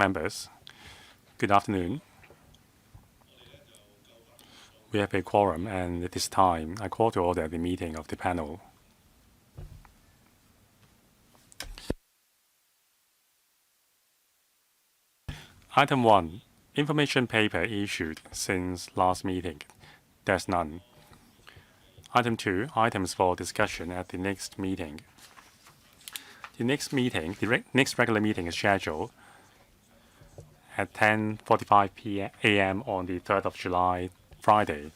Members, good afternoon. We have a quorum, and at this time, I call to order the meeting of the panel. Item 1, information paper issued since last meeting. There's none. Item 2, items for discussion at the next meeting. The next regular meeting is scheduled at 10:45 a.m. on the 3rd of July, Friday.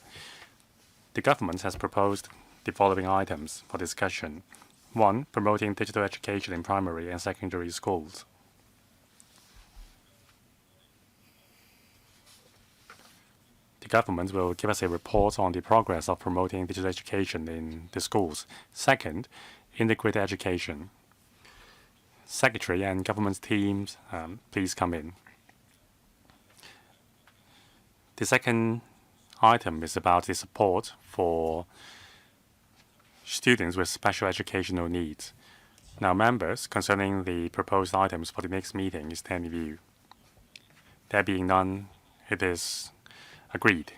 The government has proposed the following items for discussion. 1. Promoting digital education in primary and secondary schools. The government will give us a report on the progress of promoting digital education in the schools. Second, integrated education. Secretary and government teams, please come in. The second item is about the support for students with special educational needs. Now, members, concerning the proposed items for the next meeting, is there any view? There being none, it is agreed.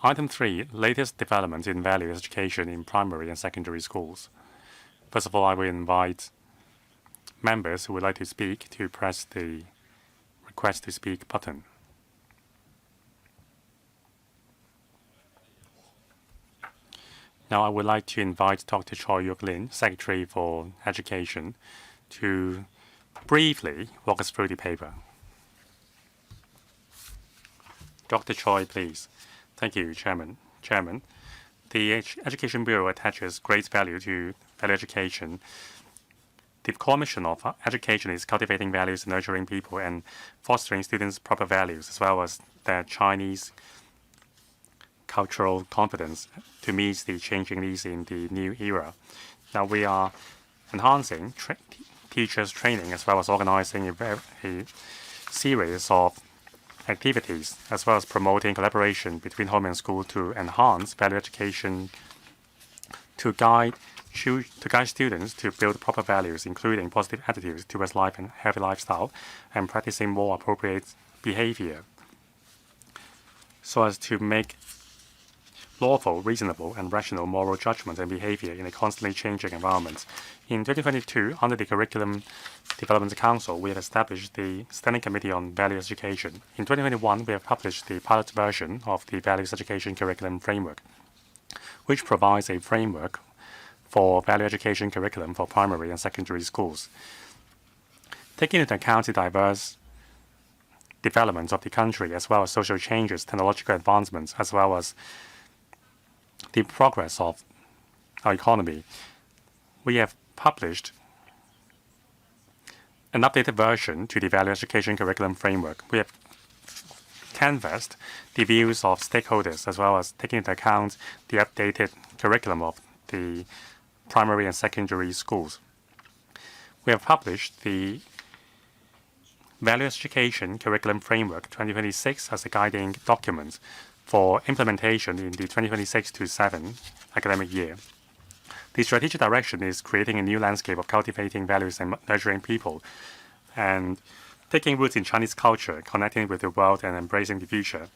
Item 3, latest developments in value education in primary and secondary schools. First of all, I will invite members who would like to speak to press the request to speak button. Now I would like to invite Dr. Choi Yuk-lin, Secretary for Education, to briefly walk us through the paper. Dr. Choi, please. Thank you, Chairman. The Education Bureau attaches great value to value education. The core mission of education is cultivating values, nurturing people, and fostering students' proper values, as well as their Chinese cultural confidence to meet the changing needs in the new era. Now we are enhancing teachers' training, as well as organizing a series of activities, as well as promoting collaboration between home and school to enhance value education, to guide students to build proper values, including positive attitudes towards life and healthy lifestyle, and practicing more appropriate behavior, so as to make lawful, reasonable, and rational moral judgment and behavior in a constantly changing environment. In 2022, under the Curriculum Development Council, we have established the Standing Committee on Values Education. In 2021, we have published the pilot version of the Values Education Curriculum Framework, which provides a framework for value education curriculum for primary and secondary schools. Taking into account the diverse developments of the country, as well as social changes, technological advancements, as well as the progress of our economy, we have published an updated version to the Value Education Curriculum Framework. We have canvassed the views of stakeholders, as well as taking into account the updated curriculum of the primary and secondary schools. We have published the Value Education Curriculum Framework 2026 as a guiding document for implementation in the 2026-7 academic year. The strategic direction is creating a new landscape of cultivating values and nurturing people, and taking roots in Chinese culture, connecting with the world, and embracing the future.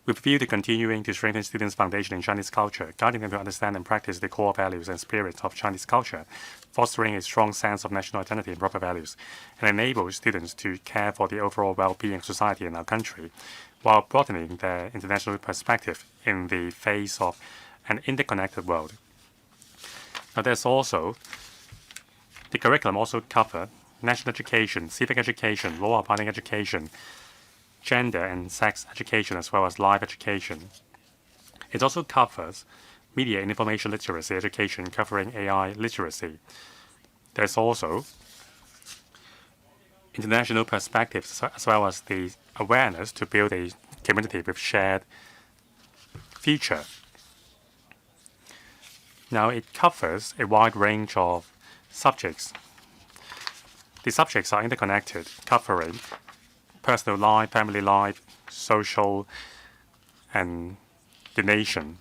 With a view to continuing to strengthen students' foundation in Chinese culture, guiding them to understand and practice the core values and spirit of Chinese culture, fostering a strong sense of national identity and proper values, and enable students to care for the overall well-being of society in our country, while broadening their international perspective in the face of an interconnected world. Now, there's also the curriculum also covers national education, civic education, law-abiding education, gender and sex education, as well as life education. It also covers media and information literacy education, covering AI literacy. There's also international perspectives, as well as the awareness to build a community with shared future. Now, it covers a wide range of subjects. The subjects are interconnected, covering personal life, family life, social, and the nation.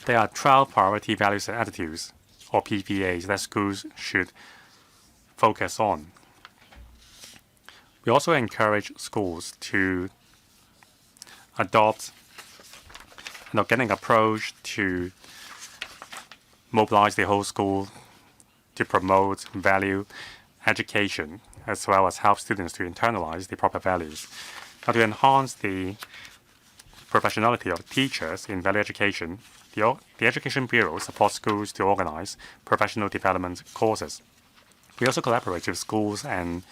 There are 12 priority values and attitudes, or PVAs, that schools should focus on. We also encourage schools to adopt an organic approach to mobilize the whole school to promote value education, as well as help students to internalize the proper values. Now, to enhance the professionality of teachers in value education, the Education Bureau supports schools to organize professional development courses. We also collaborate with schools and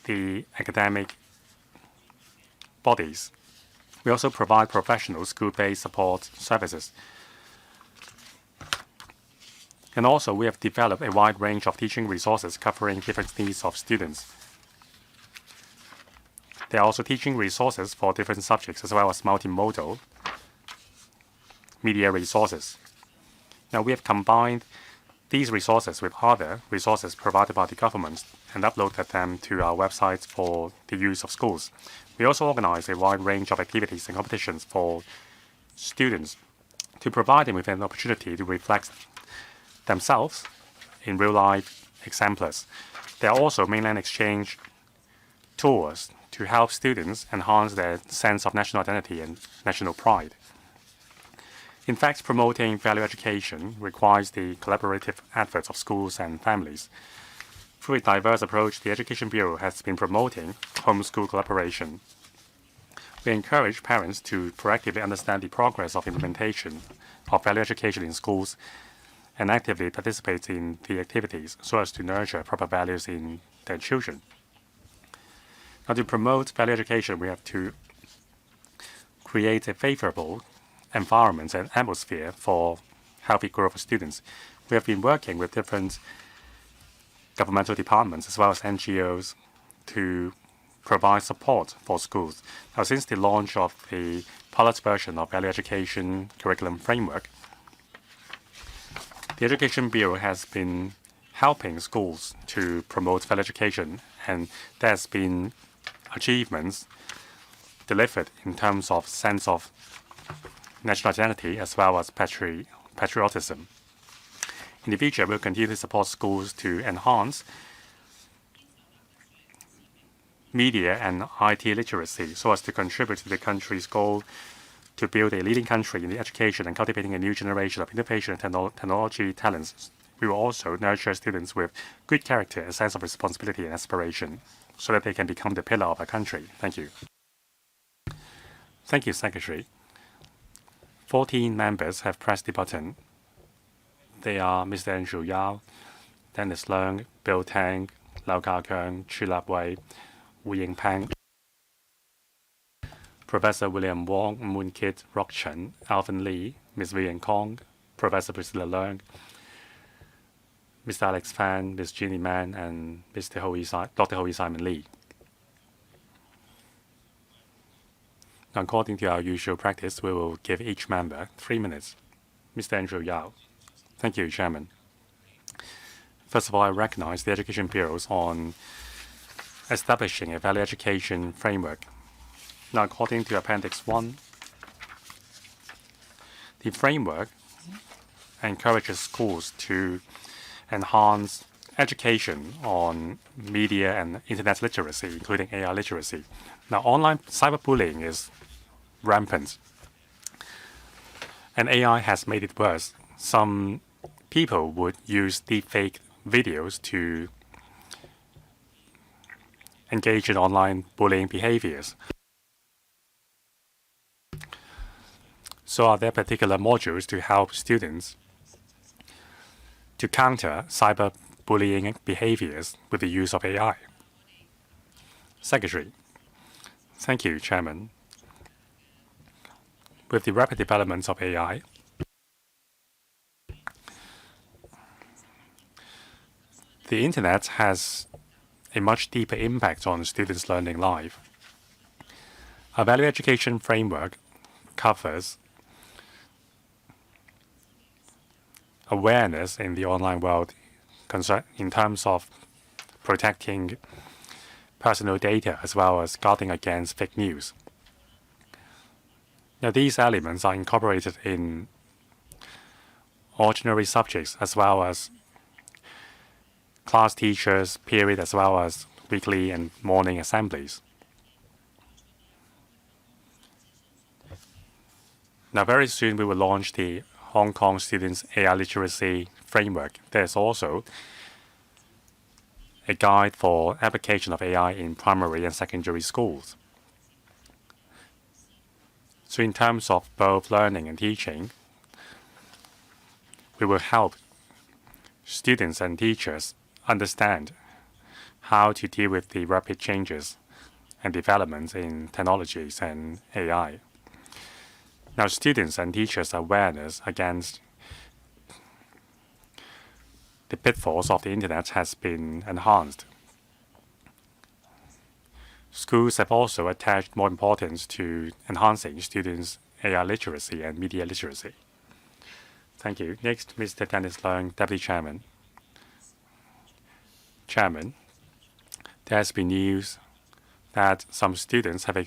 the academic bodies. We also provide professional school-based support services. And also, we have developed a wide range of teaching resources covering different needs of students. There are also teaching resources for different subjects, as well as multimodal media resources. Now, we have combined these resources with other resources provided by the government and uploaded them to our website for the use of schools. We also organize a wide range of activities and competitions for students to provide them with an opportunity to reflect themselves in real-life exemplars. There are also mainland exchange tours to help students enhance their sense of national identity and national pride. In fact, promoting value education requires the collaborative efforts of schools and families. Through a diverse approach, the Education Bureau has been promoting homeschool collaboration. We encourage parents to proactively understand the progress of implementation of value education in schools and actively participate in the activities so as to nurture proper values in their children. Now, to promote value education, we have to create a favorable environment and atmosphere for healthy growth of students. We have been working with different governmental departments as well as NGOs to provide support for schools. Now, since the launch of the pilot version of value education curriculum framework, the Education Bureau has been helping schools to promote value education, and there has been achievements delivered in terms of sense of national identity as well as patriotism. In the future, we'll continue to support schools to enhance media and IT literacy so as to contribute to the country's goal to build a leading country in the education and cultivating a new generation of innovation and technology talents. We will also nurture students with good character, a sense of responsibility and aspiration so that they can become the pillar of our country. Thank you. Thank you, Secretary. 14 members have pressed the button. They are Mr. Andrew Yao, Dennis Leung, Bill Tang, Lau Ka-keung, Chu Lap-wei, Wu Ying-peng, Professor William Wong, Moon Kit, Rock Chen, Alvin Lee, Ms. Vivian Kong, Professor Priscilla Leung, Mr. Alex Fan, Ms. Jeannie Man, and Dr. Ho Simon Lee. According to our usual practice, we will give each member 3 minutes. Mr. Andrew Yao. Thank you, Chairman. First of all, I recognize the Education Bureaus on establishing a value education framework. Now, according to Appendix 1, the framework encourages schools to enhance education on media and internet literacy, including AI literacy. Now, online cyberbullying is rampant, and AI has made it worse. Some people would use deepfake videos to engage in online bullying behaviors. So are there particular modules to help students to counter cyberbullying behaviors with the use of AI? Secretary. Thank you, Chairman. With the rapid developments of AI, the Internet has a much deeper impact on students' learning life. Our value education framework covers awareness in the online world in terms of protecting personal data as well as guarding against fake news. Now, these elements are incorporated in ordinary subjects as well as class teachers, period, as well as weekly and morning assemblies. Now, very soon we will launch the Hong Kong Students AI Literacy Framework. There's also a guide for application of AI in primary and secondary schools. So in terms of both learning and teaching, we will help students and teachers understand how to deal with the rapid changes and developments in technologies and AI. Now, students and teachers' awareness against the pitfalls of the internet has been enhanced. Schools have also attached more importance to enhancing students' AI literacy and media literacy. Thank you. Next, Mr. Dennis Leung, Deputy Chairman. Chairman, there has been news that some students have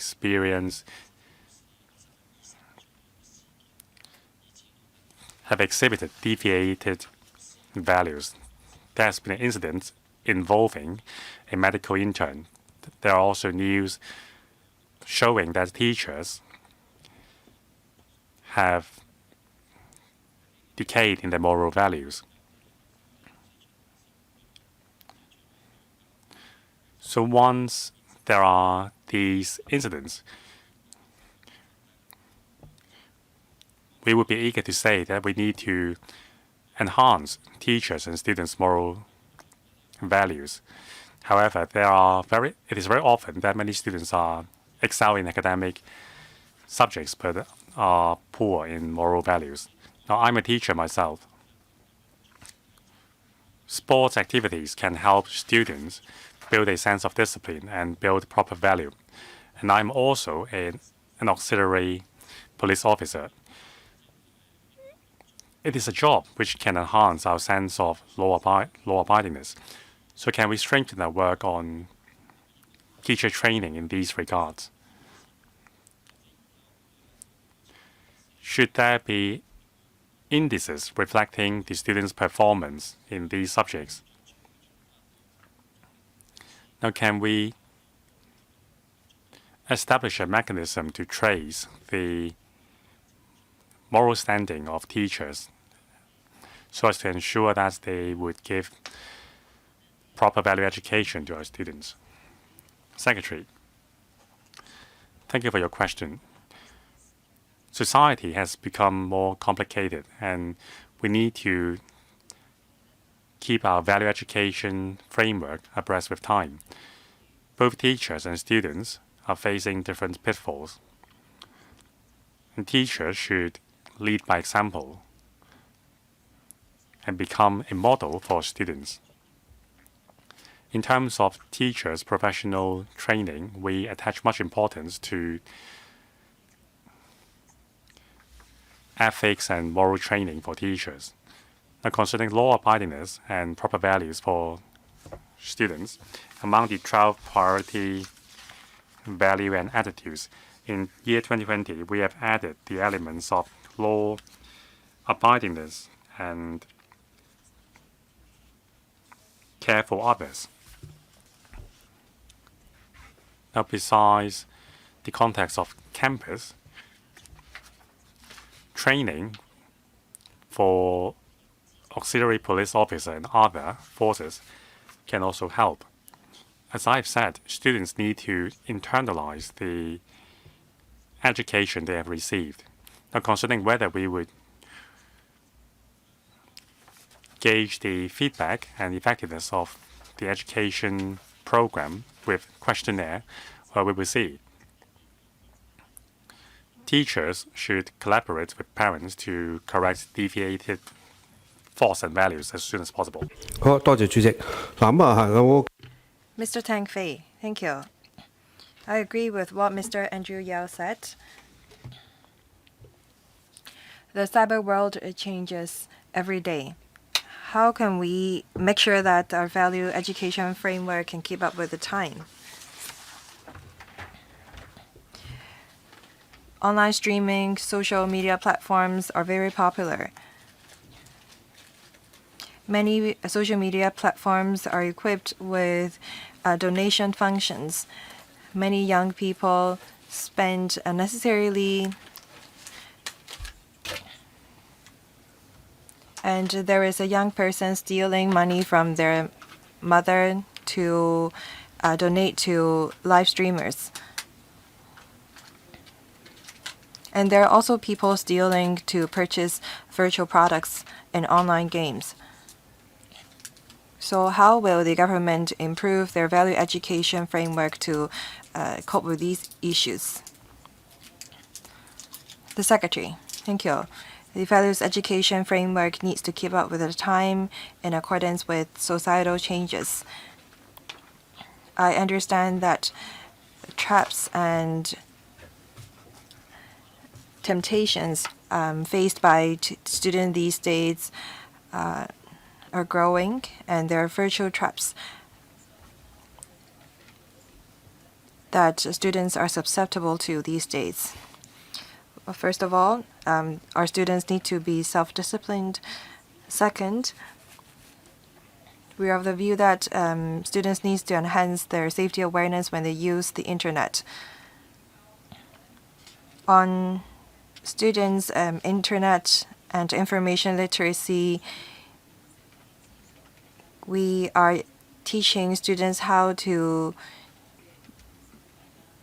exhibited deviated values. There has been an incident involving a medical intern. There are also news showing that teachers have decayed in their moral values. So once there are these incidents, we would be eager to say that we need to enhance teachers and students' moral values. However, it is very often that many students excel in academic subjects but are poor in moral values. Now, I'm a teacher myself. Sports activities can help students build a sense of discipline and build proper value. And I'm also an auxiliary police officer. It is a job which can enhance our sense of law-abidingness. So can we strengthen our work on teacher training in these regards? Should there be indices reflecting the students' performance in these subjects? Now, can we establish a mechanism to trace the moral standing of teachers so as to ensure that they would give proper value education to our students? Secretary, thank you for your question. Society has become more complicated, and we need to keep our value education framework abreast with time. Both teachers and students are facing different pitfalls, and teachers should lead by example and become a model for students. In terms of teachers' professional training, we attach much importance to ethics and moral training for teachers. Now, concerning law-abidingness and proper values for students, among the 12 priority value and attitudes, in year 2020, we have added the elements of law-abidingness and care for others. Now, besides the context of campus, training for auxiliary police officer and other forces can also help. As I've said, students need to internalize the education they have received. Now, considering whether we would gauge the feedback and effectiveness of the education program with questionnaire, we will see. Teachers should collaborate with parents to correct deviated thoughts and values as soon as possible. 好，多謝主席。嗱咁啊，係我 Mr. Tang Fei, thank you. I agree with what Mr. Andrew Yao said. The cyber world changes every day. How can we make sure that our value education framework can keep up with the time? Online streaming, social media platforms are very popular. Many social media platforms are equipped with donation functions. Many young people spend unnecessarily, and there is a young person stealing money from their mother to donate to live streamers. And there are also people stealing to purchase virtual products in online games. So how will the government improve their value education framework to cope with these issues? The Secretary, thank you. The values education framework needs to keep up with the time in accordance with societal changes. I understand that traps and temptations faced by students these days are growing, and there are virtual traps that students are susceptible to these days. First of all, our students need to be self-disciplined. Second, we are of the view that students need to enhance their safety awareness when they use the internet. On students' internet and information literacy, we are teaching students how to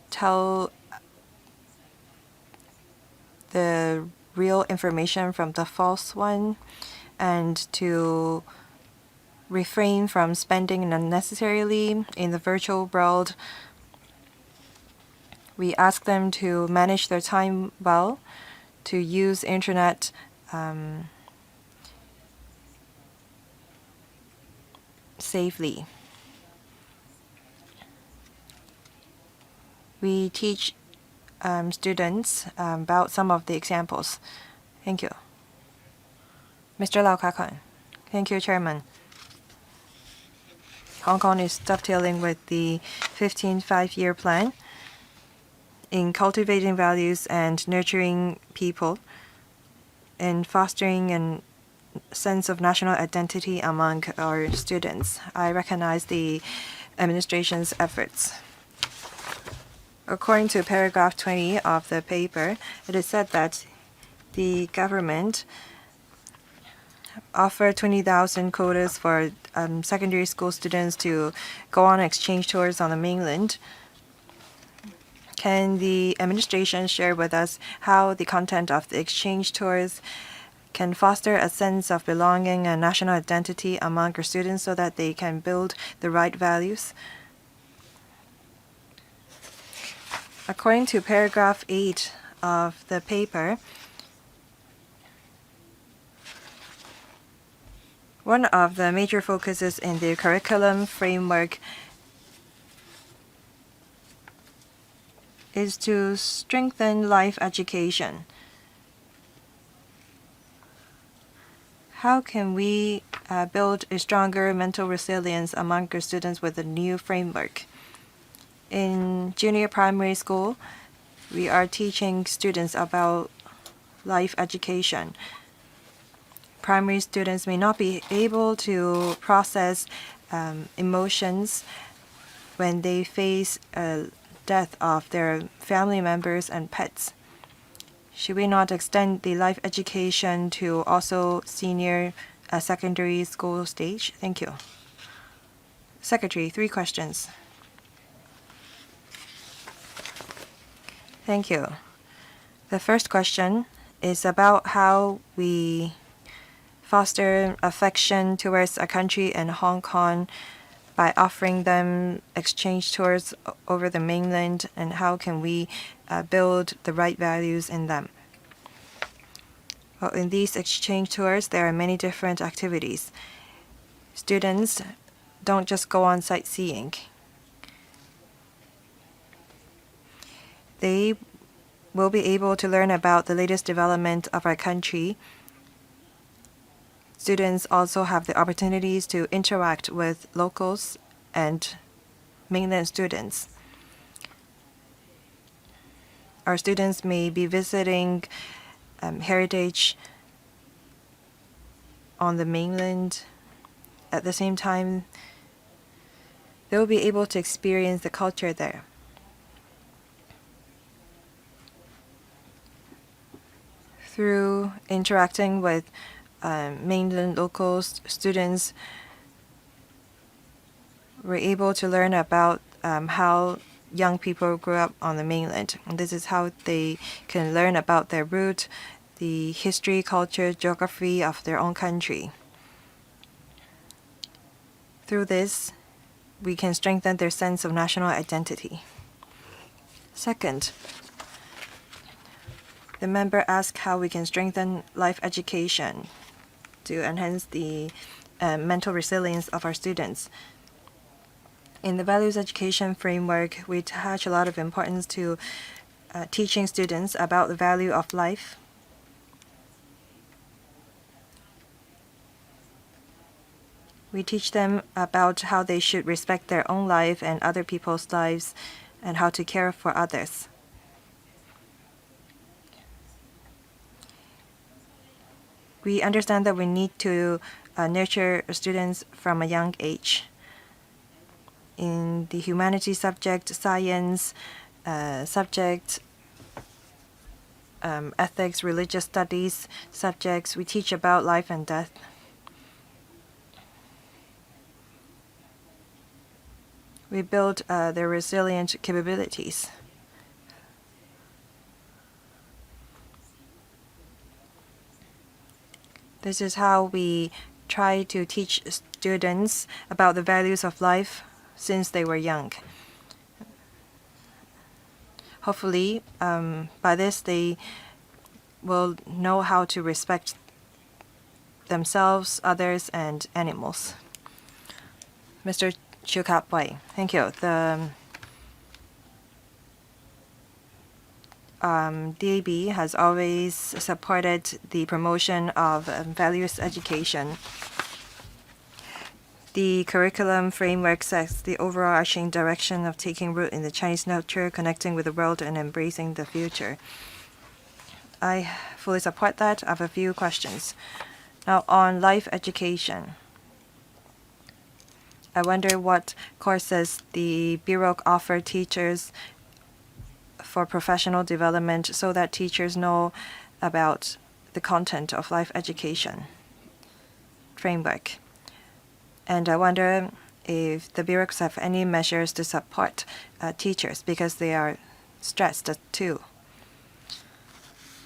tell the real information from the false one, and to refrain from spending unnecessarily in the virtual world. We ask them to manage their time well, to use internet safely. We teach students about some of the examples. Thank you. Mr. Lau Ka-kun. Thank you, Chairman. Hong Kong is dovetailing with the 15th five-year plan in cultivating values and nurturing people, and fostering a sense of national identity among our students. I recognize the administration's efforts. According to paragraph 20 of the paper, it is said that the government offered 20,000 quotas for secondary school students to go on exchange tours on the mainland. Can the administration share with us how the content of the exchange tours can foster a sense of belonging and national identity among our students so that they can build the right values? According to paragraph 8 of the paper, one of the major focuses in the curriculum framework is to strengthen life education. How can we build a stronger mental resilience among our students with the new framework? In junior primary school, we are teaching students about life education. Primary students may not be able to process emotions when they face a death of their family members and pets. Should we not extend the life education to also senior secondary school stage? Thank you. Secretary, 3 questions. Thank you. The first question is about how we foster affection towards a country in Hong Kong by offering them exchange tours over the mainland, and how can we build the right values in them. Well, in these exchange tours, there are many different activities. Students don't just go on sightseeing. They will be able to learn about the latest development of our country. Students also have the opportunities to interact with locals and mainland students. Our students may be visiting heritage on the mainland. At the same time, they'll be able to experience the culture there. Through interacting with mainland locals, students were able to learn about how young people grew up on the mainland. And this is how they can learn about their root, the history, culture, geography of their own country. Through this, we can strengthen their sense of national identity. Second, the member asked how we can strengthen life education to enhance the mental resilience of our students. In the values education framework, we attach a lot of importance to teaching students about the value of life. We teach them about how they should respect their own life and other people's lives and how to care for others. We understand that we need to nurture students from a young age. In the humanities subject, science subject, ethics, religious studies subjects, we teach about life and death. We build their resilient capabilities. This is how we try to teach students about the values of life since they were young. Hopefully, by this, they will know how to respect themselves, others, and animals. Mr. Chiu Kap Wei, thank you. The DAB has always supported the promotion of values education. The curriculum framework sets the overarching direction of taking root in the Chinese culture, connecting with the world, and embracing the future. I fully support that. I have a few questions. Now, on life education, I wonder what courses the Bureau offer teachers for professional development so that teachers know about the content of life education framework. And I wonder if the bureaus have any measures to support teachers because they are stressed too.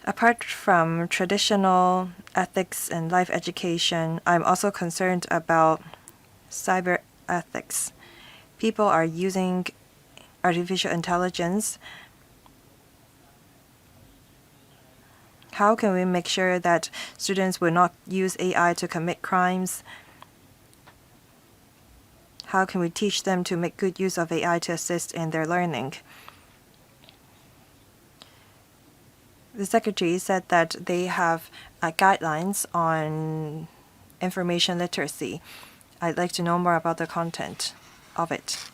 Apart from traditional ethics and life education, I'm also concerned about cyber ethics. People are using artificial intelligence. How can we make sure that students will not use AI to commit crimes? How can we teach them to make good use of AI to assist in their learning? The Secretary said that they have guidelines on information literacy. I'd like to know more about the content of it.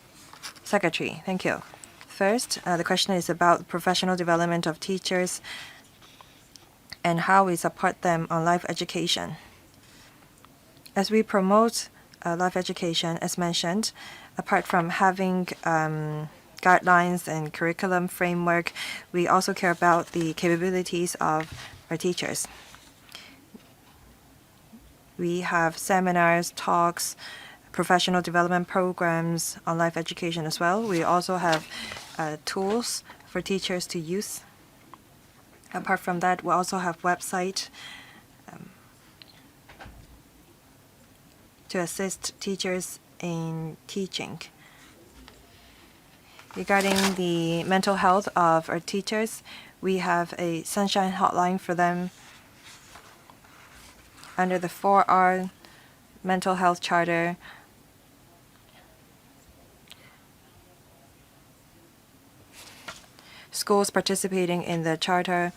Secretary, thank you. First, the question is about professional development of teachers and how we support them on life education. As we promote life education, as mentioned, apart from having guidelines and curriculum framework, we also care about the capabilities of our teachers. We have seminars, talks, professional development programs on life education as well. We also have tools for teachers to use. Apart from that, we also have website to assist teachers in teaching. Regarding the mental health of our teachers, we have a sunshine hotline for them under the 4R Mental Health Charter. Schools participating in the charter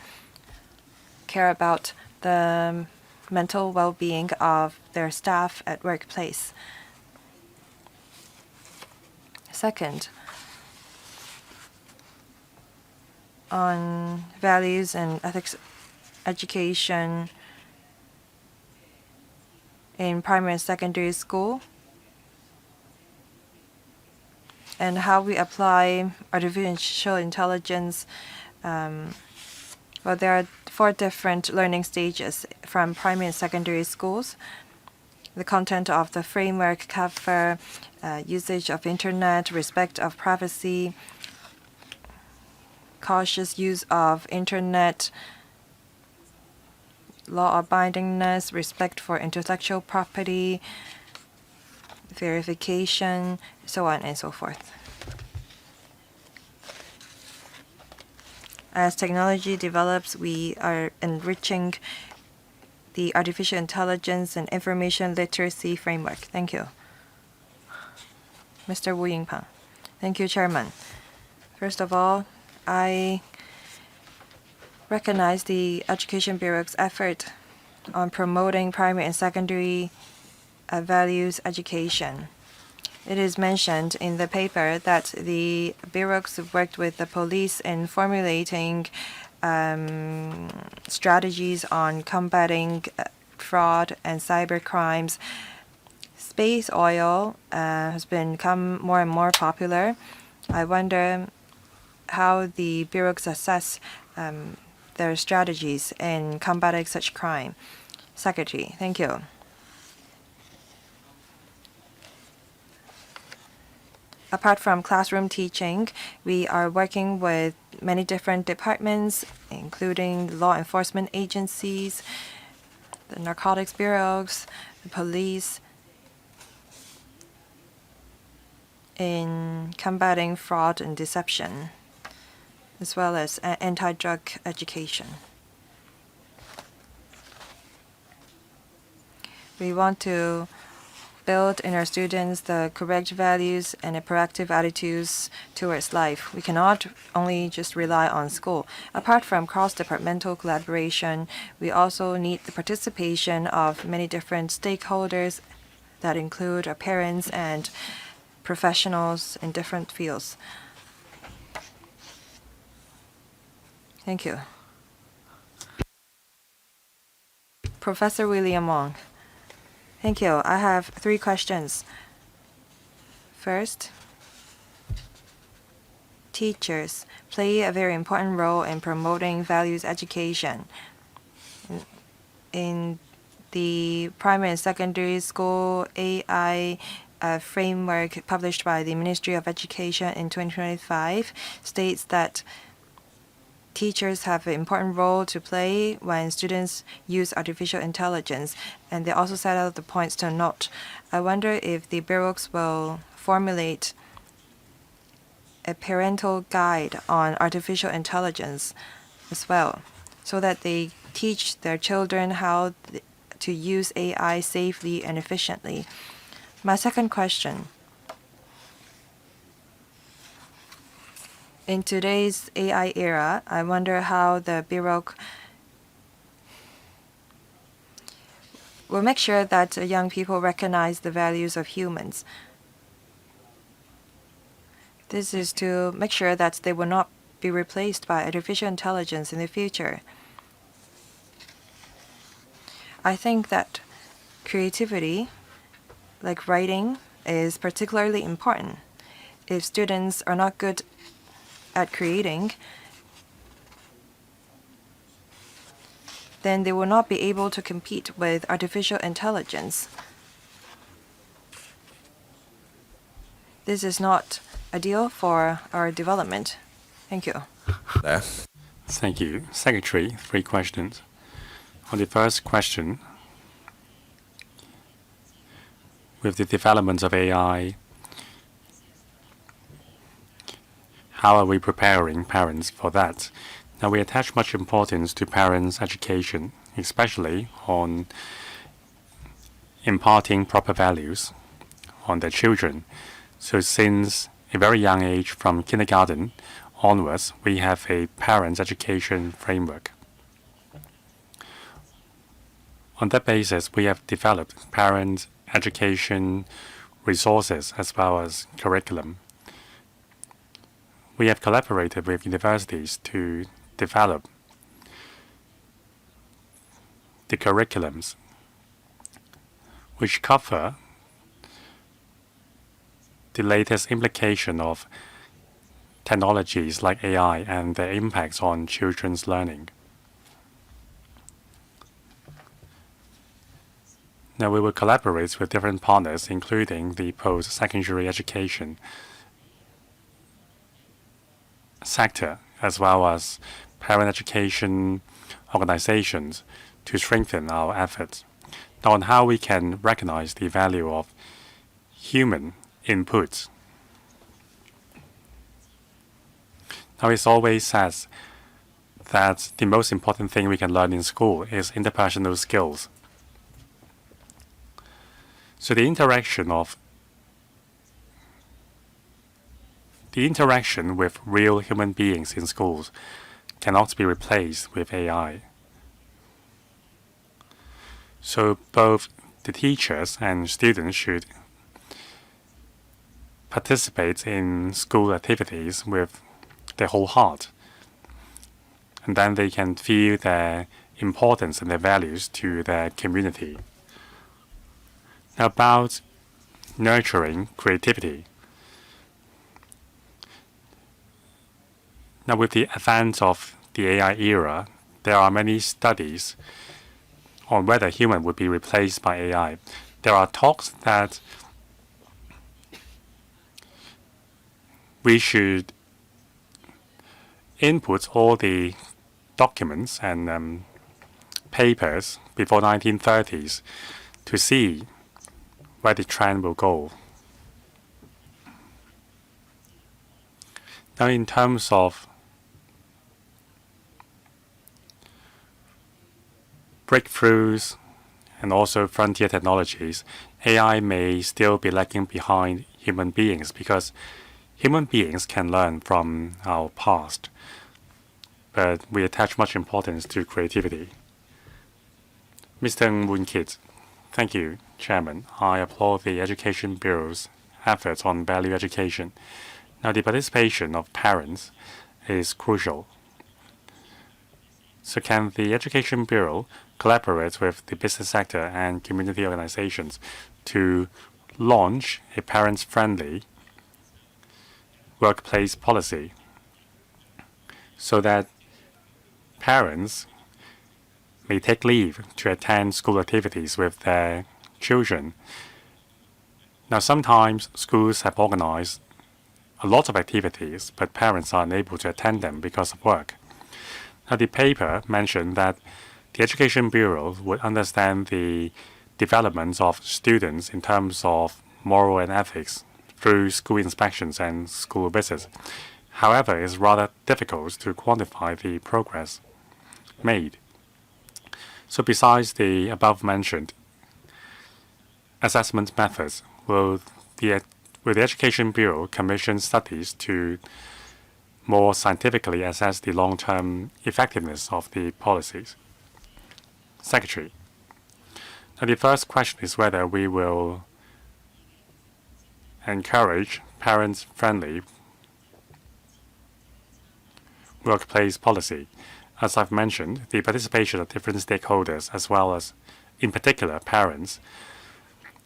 care about the mental well-being of their staff at workplace. Second, on values and ethics education in primary and secondary school, and how we apply artificial intelligence. Well, there are 4 different learning stages from primary and secondary schools. The content of the framework cover usage of internet, respect of privacy, cautious use of internet, law abidingness, respect for intellectual property, verification, so on and so forth. As technology develops, we are enriching the artificial intelligence and information literacy framework. Thank you. Mr. Wu Yingpeng. Thank you, Chairman. First of all, I recognize the Education Bureau's effort on promoting primary and secondary values education. It is mentioned in the paper that the bureaus worked with the police in formulating strategies on combating fraud and cyber crimes. Space oil has become more and more popular. I wonder how the bureaus assess their strategies in combating such crime. Secretary, thank you. Apart from classroom teaching, we are working with many different departments, including law enforcement agencies, the narcotics bureaus, the police, in combating fraud and deception, as well as anti-drug education. We want to build in our students the correct values and the proactive attitudes towards life. We cannot only just rely on school. Apart from cross-departmental collaboration, we also need the participation of many different stakeholders that include our parents and professionals in different fields. Thank you. Professor William Wong. Thank you. I have 3 questions. First, teachers play a very important role in promoting values education. In the primary and secondary school AI framework published by the Ministry of Education in 2025 states that teachers have an important role to play when students use artificial intelligence, and they also set out the points to note. I wonder if the bureaus will formulate a parental guide on artificial intelligence as well, so that they teach their children how to use AI safely and efficiently. My second question. In today's AI era, I wonder how the Bureau will make sure that young people recognize the values of humans. This is to make sure that they will not be replaced by artificial intelligence in the future. I think that creativity, like writing, is particularly important. If students are not good at creating, then they will not be able to compete with artificial intelligence. This is not ideal for our development. Thank you. Thank you. Secretary, 3 questions. On the first question, with the development of AI, how are we preparing parents for that? Now, we attach much importance to parents' education, especially on imparting proper values on their children. So since a very young age, from kindergarten onwards, we have a parents' education framework. On that basis, we have developed parent education resources as well as curriculum. We have collaborated with universities to develop the curriculums which cover the latest implication of technologies like AI and their impacts on children's learning. Now we will collaborate with different partners, including the post-secondary education sector, as well as parent education organizations, to strengthen our efforts on how we can recognize the value of human inputs. Now, it's always says that the most important thing we can learn in school is interpersonal skills. So the interaction with real human beings in schools cannot be replaced with AI. So both the teachers and students should participate in school activities with their whole heart, and then they can feel their importance and their values to their community. Now, about nurturing creativity. Now, with the advent of the AI era, there are many studies on whether human would be replaced by AI. There are talks that we should input all the documents and papers before 1930s to see where the trend will go. Now, in terms of breakthroughs and also frontier technologies, AI may still be lagging behind human beings because human beings can learn from our past, but we attach much importance to creativity. Mr. Ng-Woon-Kit, thank you, Chairman. I applaud the Education Bureau's efforts on value education. Now, the participation of parents is crucial. So can the Education Bureau collaborate with the business sector and community organizations to launch a parents-friendly workplace policy so that parents may take leave to attend school activities with their children? Now, sometimes schools have organized a lot of activities, but parents are unable to attend them because of work. Now, the paper mentioned that the Education Bureau would understand the developments of students in terms of moral and ethics through school inspections and school visits. However, it's rather difficult to quantify the progress made. So besides the above-mentioned assessment methods, will the Education Bureau commission studies to more scientifically assess the long-term effectiveness of the policies? Secretary. Now, the first question is whether we will encourage parents-friendly workplace policy. As I've mentioned, the participation of different stakeholders, as well as, in particular, parents,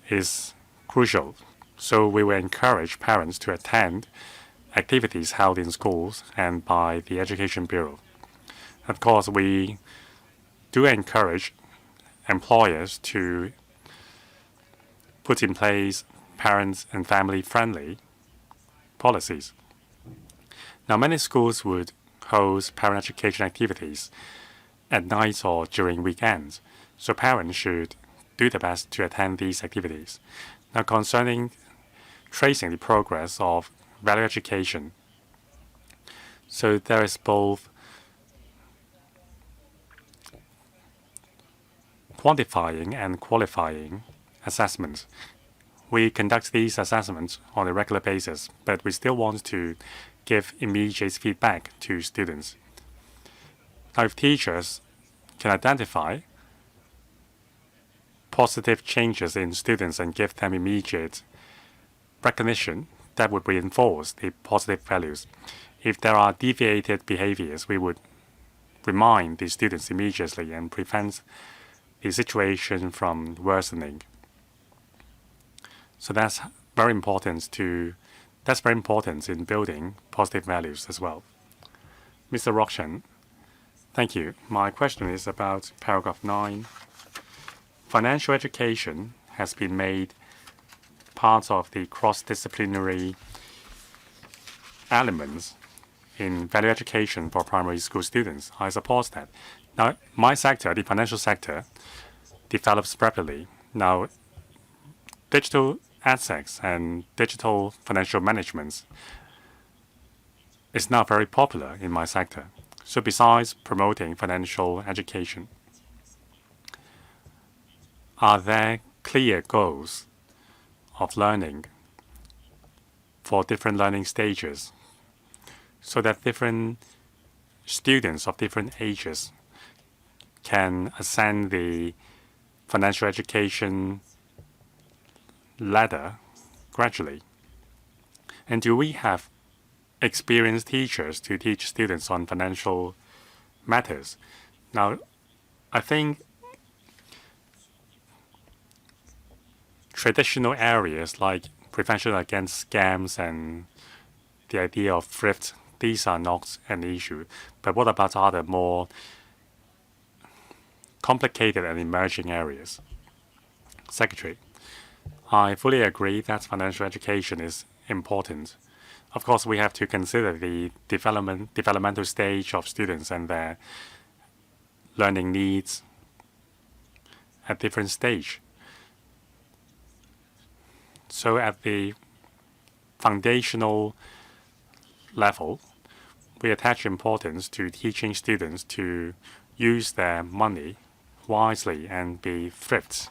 is crucial. So we will encourage parents to attend activities held in schools and by the Education Bureau. Of course, we do encourage employers to put in place parents and family-friendly policies. Now, many schools would host parent education activities at night or during weekends, so parents should do their best to attend these activities. Now, concerning tracing the progress of value education, so there is both quantifying and qualifying assessments. We conduct these assessments on a regular basis, but we still want to give immediate feedback to students. Now, if teachers can identify positive changes in students and give them immediate recognition, that would reinforce the positive values. If there are deviated behaviors, we would remind the students immediately and prevent the situation from worsening. So that's very important to That's very important in building positive values as well. Mr. Rokshan, thank you. My question is about paragraph 9. Financial education has been made part of the cross-disciplinary elements in value education for primary school students. I support that. Now, my sector, the financial sector, develops rapidly. Now, digital assets and digital financial management is now very popular in my sector. So besides promoting financial education, are there clear goals of learning for different learning stages so that different students of different ages can ascend the financial education ladder gradually? And do we have experienced teachers to teach students on financial matters? Now, I think traditional areas like prevention against scams and the idea of thrift, these are not an issue. But what about other more complicated and emerging areas? Secretary, I fully agree that financial education is important. Of course, we have to consider the developmental stage of students and their learning needs at different stage. So at the foundational level, we attach importance to teaching students to use their money wisely and be thrifts.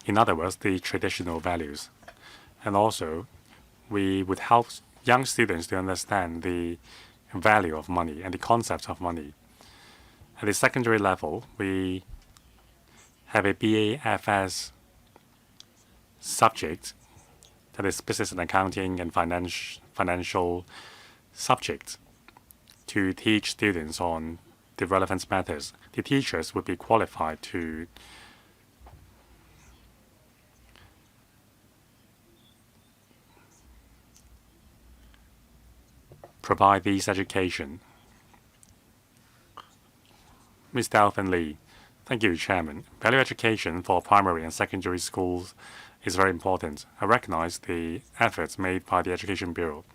In other words, the traditional values. And also, we would help young students to understand the value of money and the concept of money. At the secondary level, we have a BAFS subject, that is business and accounting and financial subject, to teach students on the relevant matters. The teachers would be qualified to provide these education. Mr. Alvin Lee. Thank you, Chairman. Value education for primary and secondary schools is very important. I recognize the efforts made by the Education Bureau.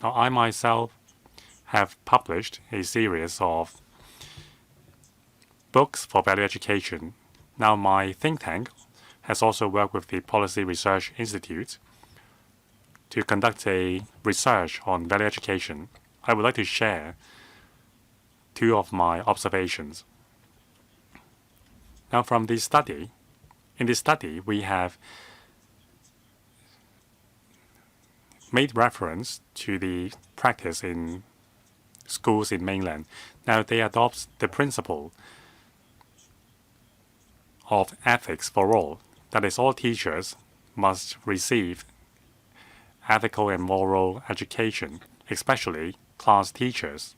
Now, I myself have published a series of books for value education. Now, my think tank has also worked with the Policy Research Institute to conduct a research on value education. I would like to share two of my observations. Now, from this study, in this study, we have made reference to the practice in schools in mainland. Now, they adopt the principle of ethics for all. That is, all teachers must receive ethical and moral education, especially class teachers,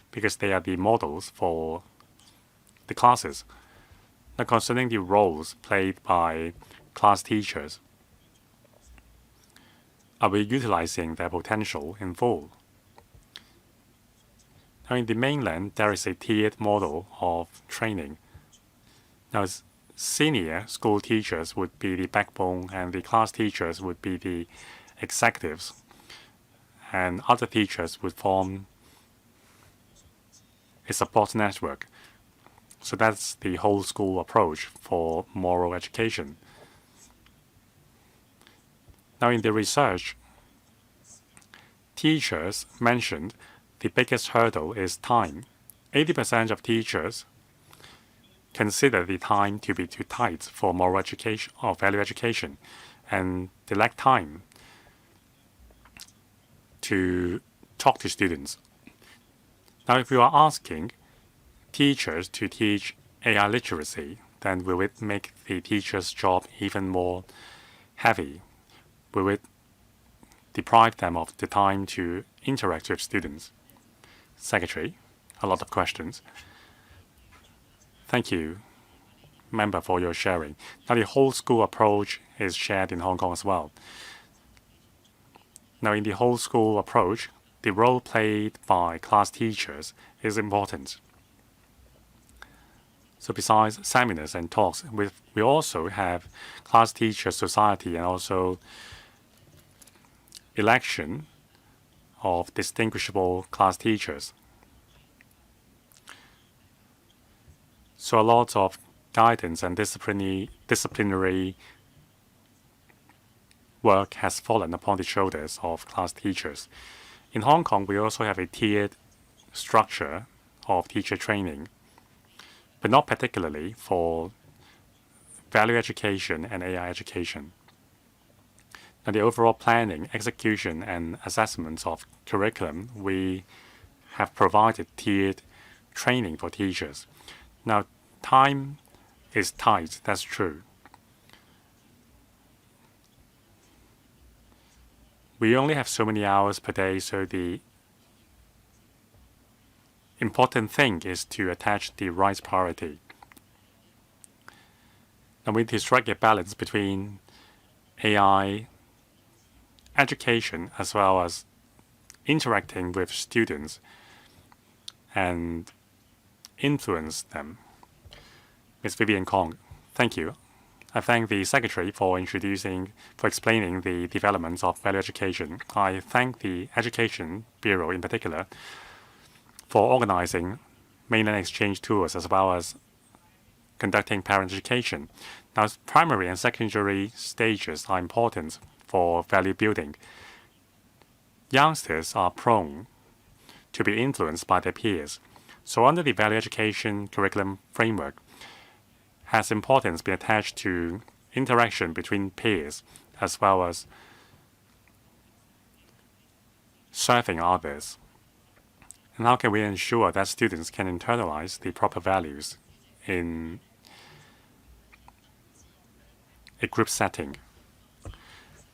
because they are the models for the classes. Now, concerning the roles played by class teachers, are we utilizing their potential in full? Now, in the mainland, there is a tiered model of training. Now, senior school teachers would be the backbone, and the class teachers would be the executives, and other teachers would form a support network. So that's the whole school approach for moral education. Now, in the research, teachers mentioned the biggest hurdle is time. 80% of teachers consider the time to be too tight for moral education or value education, and they lack time to talk to students. Now, if you are asking teachers to teach AI literacy, then will it make the teacher's job even more heavy? Will it deprive them of the time to interact with students? Secretary, a lot of questions. Thank you, member, for your sharing. Now, the whole school approach is shared in Hong Kong as well. Now, in the whole school approach, the role played by class teachers is important. So besides seminars and talks, we also have class teacher society and also election of distinguishable class teachers. So a lot of guidance and disciplinary work has fallen upon the shoulders of class teachers. In Hong Kong, we also have a tiered structure of teacher training, but not particularly for value education and AI education. Now, the overall planning, execution, and assessments of curriculum, we have provided tiered training for teachers. Now, time is tight, that's true. We only have so many hours per day, so the important thing is to attach the right priority. And we need to strike a balance between AI education as well as interacting with students and influence them. Ms. Vivian Kong, thank you. I thank the Secretary for explaining the developments of value education. I thank the Education Bureau in particular for organizing mainland exchange tours as well as conducting parent education. Now, primary and secondary stages are important for value building. Youngsters are prone to be influenced by their peers. So under the value education curriculum framework, has importance been attached to interaction between peers as well as serving others? And how can we ensure that students can internalize the proper values in a group setting?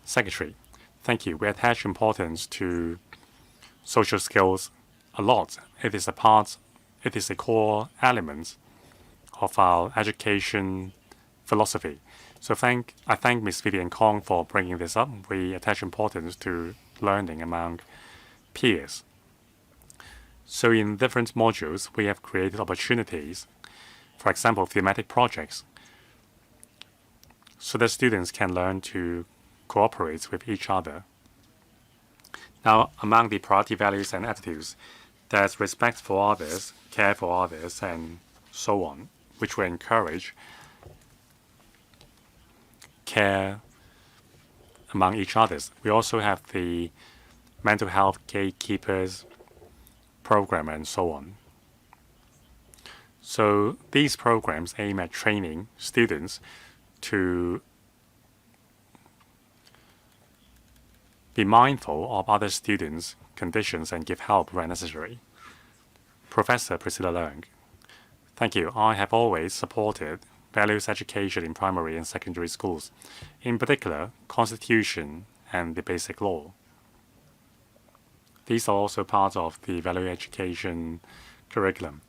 Secretary, thank you. We attach importance to social skills a lot. It is a core element of our education philosophy. So I thank Ms. Vivian Kong for bringing this up. We attach importance to learning among peers. So in different modules, we have created opportunities, for example, thematic projects, so that students can learn to cooperate with each other. Now, among the priority values and attitudes, there's respect for others, care for others, and so on, which will encourage care among each others. We also have the mental health gatekeepers program and so on. So these programs aim at training students to be mindful of other students' conditions and give help where necessary. Professor Priscilla Leung. Thank you. I have always supported values education in primary and secondary schools, in particular, Constitution and the Basic Law. These are also part of the value education curriculum.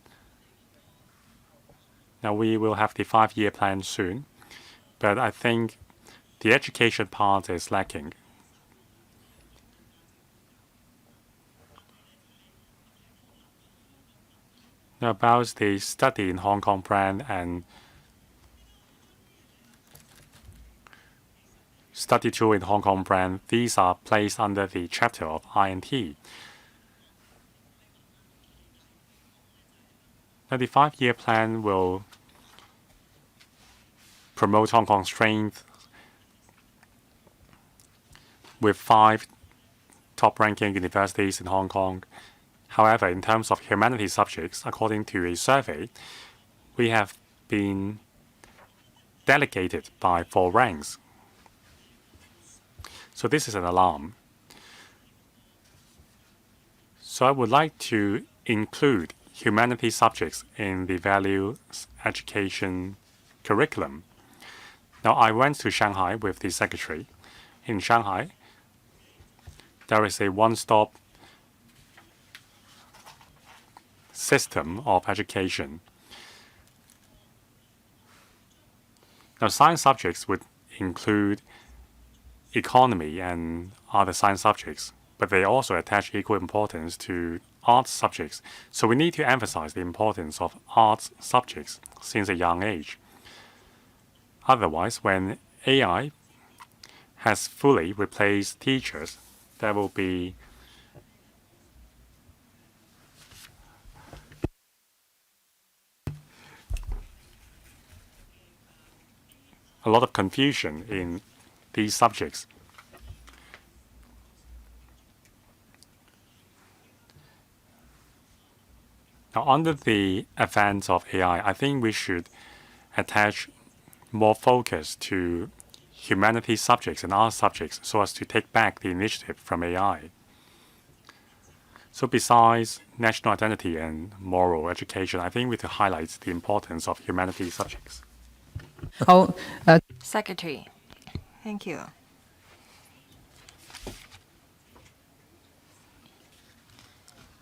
Now, we will have the 5-year plan soon, but I think the education part is lacking. Now, about the study in Hong Kong brand and study tool in Hong Kong brand, these are placed under the chapter of INT. Now, the 5-year plan will promote Hong Kong's strength with 5 top-ranking universities in Hong Kong. However, in terms of humanities subjects, according to a survey, we have been delegated by 4 ranks. So this is an alarm. So I would like to include humanities subjects in the value education curriculum. Now, I went to Shanghai with the Secretary. In Shanghai, there is a one-stop system of education. Now, science subjects would include economy and other science subjects, but they also attach equal importance to arts subjects. So we need to emphasize the importance of arts subjects since a young age. Otherwise, when AI has fully replaced teachers, there will be a lot of confusion in these subjects. Now, under the advent of AI, I think we should attach more focus to humanities subjects and art subjects so as to take back the initiative from AI. So besides national identity and moral education, I think we have to highlight the importance of humanities subjects. Secretary, thank you.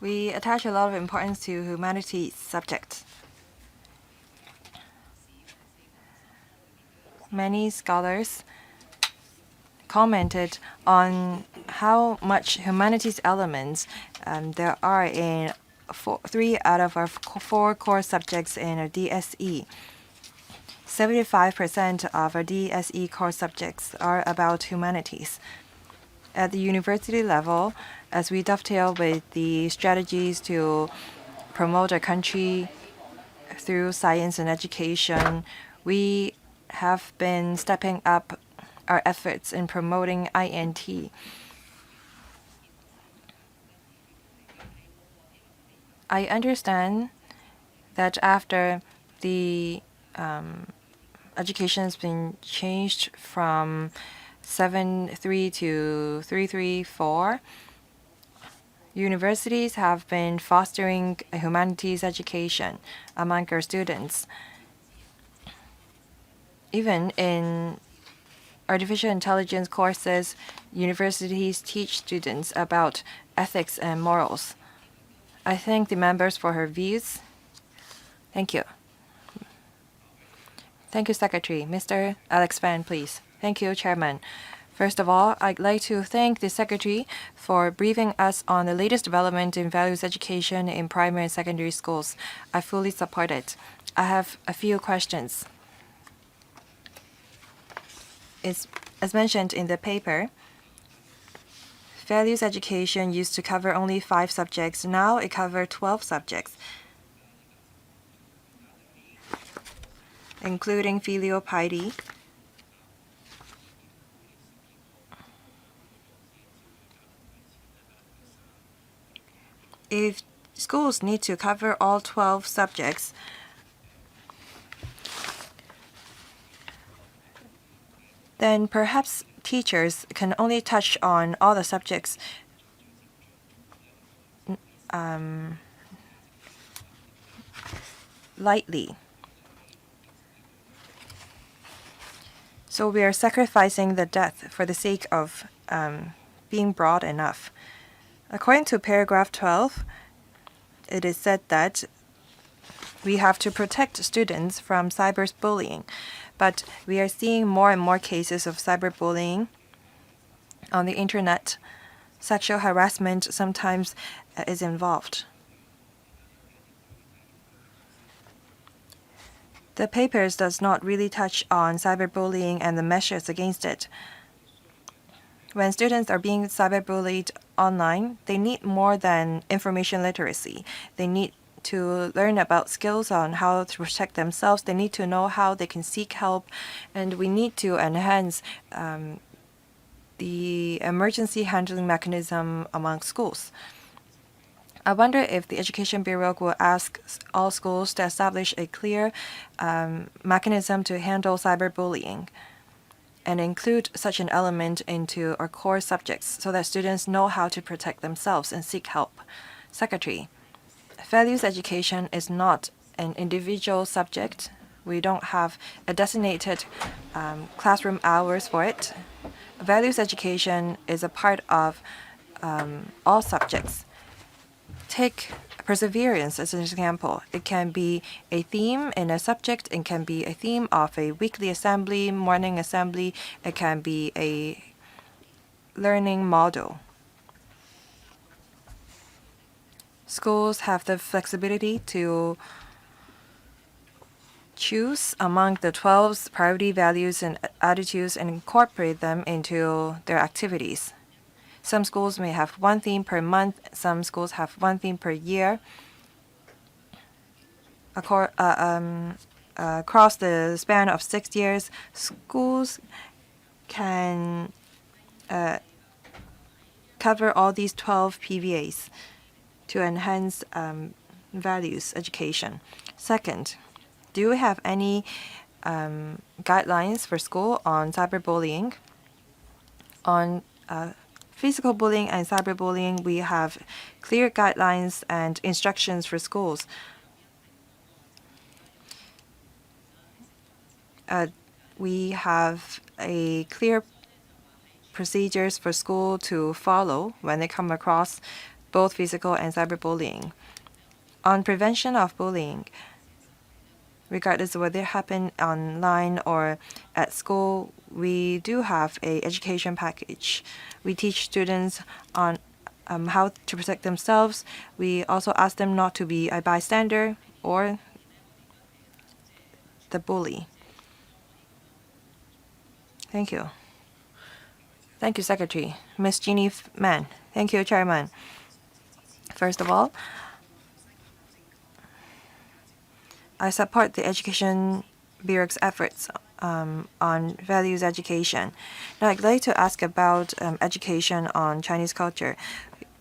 We attach a lot of importance to humanities subjects. Many scholars commented on how much humanities elements there are in 3 out of our 4 core subjects in our DSE. 75% of our DSE core subjects are about humanities. At the university level, as we dovetail with the strategies to promote our country through science and education, we have been stepping up our efforts in promoting INT. I understand that after the education has been changed from 7-3 to 3-3-4, universities have been fostering a humanities education among our students. Even in artificial intelligence courses, universities teach students about ethics and morals. I thank the members for her views. Thank you. Thank you, Secretary. Mr. Alex Fan, please. Thank you, Chairman. First of all, I'd like to thank the Secretary for briefing us on the latest development in values education in primary and secondary schools. I fully support it. I have a few questions. As mentioned in the paper, values education used to cover only 5 subjects. Now it covers 12 subjects, including filial piety, if schools need to cover all 12 subjects, then perhaps teachers can only touch on all the subjects lightly. So we are sacrificing the depth for the sake of being broad enough. According to paragraph 12, it is said that we have to protect students from cyberbullying, but we are seeing more and more cases of cyberbullying on the internet. Sexual harassment sometimes is involved. The papers does not really touch on cyberbullying and the measures against it. When students are being cyberbullied online, they need more than information literacy. They need to learn about skills on how to protect themselves. They need to know how they can seek help, and we need to enhance the emergency handling mechanism among schools. I wonder if the Education Bureau will ask all schools to establish a clear mechanism to handle cyberbullying and include such an element into our core subjects so that students know how to protect themselves and seek help. Secretary, values education is not an individual subject. We don't have a designated classroom hours for it. Values education is a part of all subjects. Take perseverance as an example. It can be a theme in a subject. It can be a theme of a weekly assembly, morning assembly. It can be a learning model. Schools have the flexibility to choose among the 12 priority values and attitudes and incorporate them into their activities. Some schools may have one theme per month. Some schools have one theme per year. Across the span of 6 years, schools can cover all these 12 PVAs to enhance values education. Second, do you have any guidelines for school on cyberbullying? On physical bullying and cyberbullying, we have clear guidelines and instructions for schools. We have a clear procedures for school to follow when they come across both physical and cyberbullying. On prevention of bullying, regardless of whether it happen online or at school, we do have a education package. We teach students on how to protect themselves. We also ask them not to be a bystander or the bully. Thank you. Thank you, Secretary. Ms. Jeannie Mann. Thank you, Chairman. First of all, I support the Education Bureau's efforts on values education. Now, I'd like to ask about education on Chinese culture.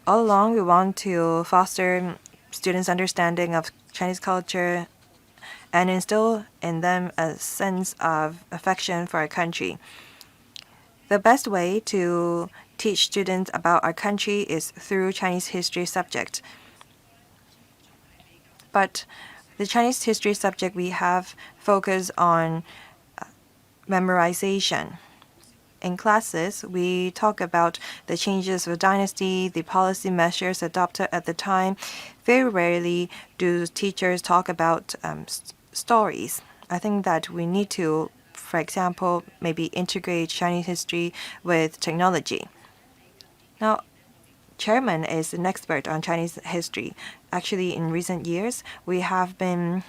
All along, we want to foster students' understanding of Chinese culture and instill in them a sense of affection for our country. The best way to teach students about our country is through Chinese history subject. But the Chinese history subject we have focus on memorization. In classes, we talk about the changes of dynasty, the policy measures adopted at the time. Very rarely do teachers talk about stories. I think that we need to, for example, maybe integrate Chinese history with technology. Now, Chairman is an expert on Chinese history. Actually, in recent years, we have been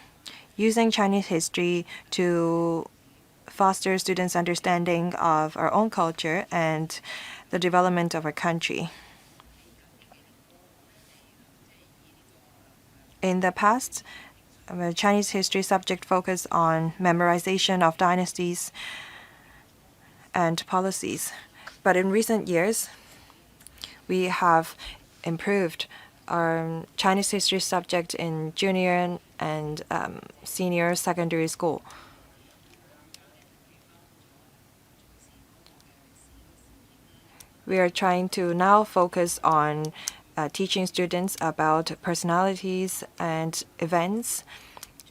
using Chinese history to foster students' understanding of our own culture and the development of our country. In the past, the Chinese history subject focused on memorization of dynasties and policies. But in recent years, we have improved our Chinese history subject in junior and senior secondary school. We are trying to now focus on teaching students about personalities and events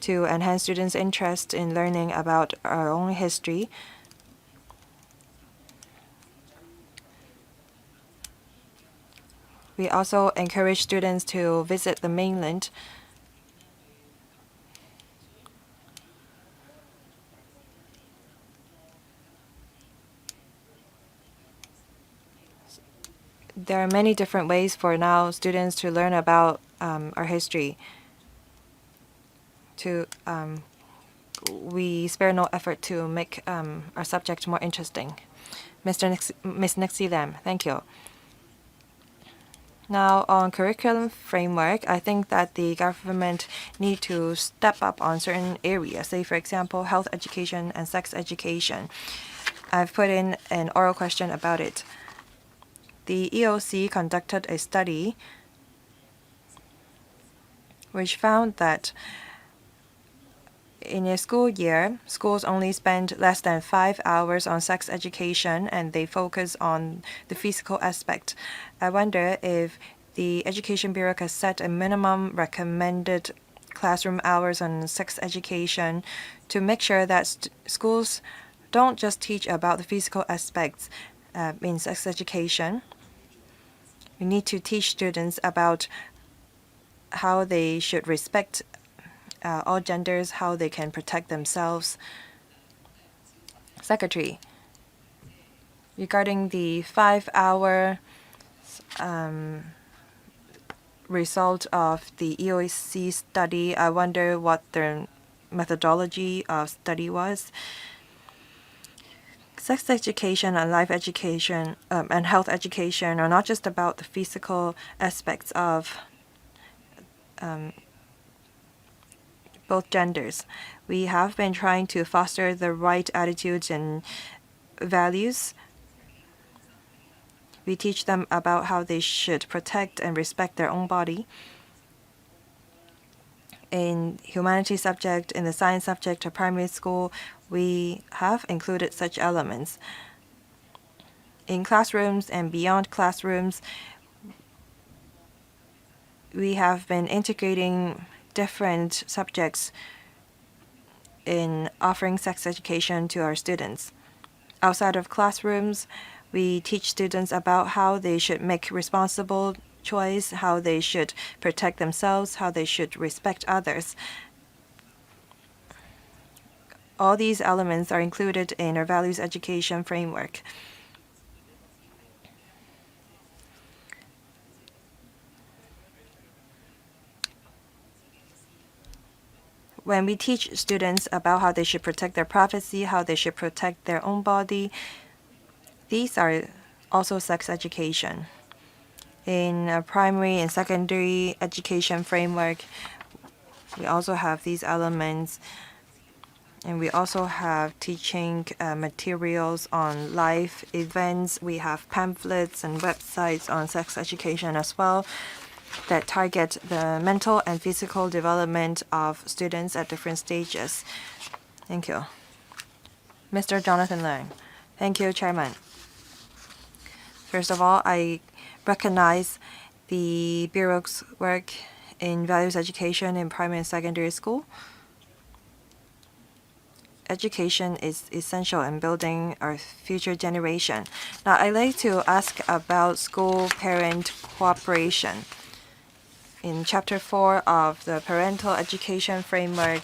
to enhance students' interest in learning about our own history. We also encourage students to visit the mainland. There are many different ways for now students to learn about our history. We spare no effort to make our subject more interesting. Ms. Nixie Lam, thank you. Now, on curriculum framework, I think that the government need to step up on certain areas, say, for example, health education and sex education. I've put in an oral question about it. The EOC conducted a study which found that in a school year, schools only spend less than 5 hours on sex education and they focus on the physical aspect. I wonder if the Education Bureau has set a minimum recommended classroom hours on sex education to make sure that schools don't just teach about the physical aspects in sex education. We need to teach students about how they should respect all genders, how they can protect themselves. Secretary, regarding the 5-hour result of the EOC study, I wonder what their methodology of study was. Sex education and life education and health education are not just about the physical aspects of both genders. We have been trying to foster the right attitudes and values. We teach them about how they should protect and respect their own body. In humanities subject, in the science subject of primary school, we have included such elements. In classrooms and beyond classrooms, we have been integrating different subjects in offering sex education to our students. Outside of classrooms, we teach students about how they should make responsible choice, how they should protect themselves, how they should respect others. All these elements are included in our values education framework. When we teach students about how they should protect their privacy, how they should protect their own body, these are also sex education. In a primary and secondary education framework, we also have these elements, and we also have teaching materials on life events. We have pamphlets and websites on sex education as well that target the mental and physical development of students at different stages. Thank you. Mr. Jonathan Leung. Thank you, Chairman. First of all, I recognize the Bureau's work in values education in primary and secondary school. Education is essential in building our future generation. Now, I'd like to ask about school-parent cooperation. In Chapter 4 of the Parental Education Framework,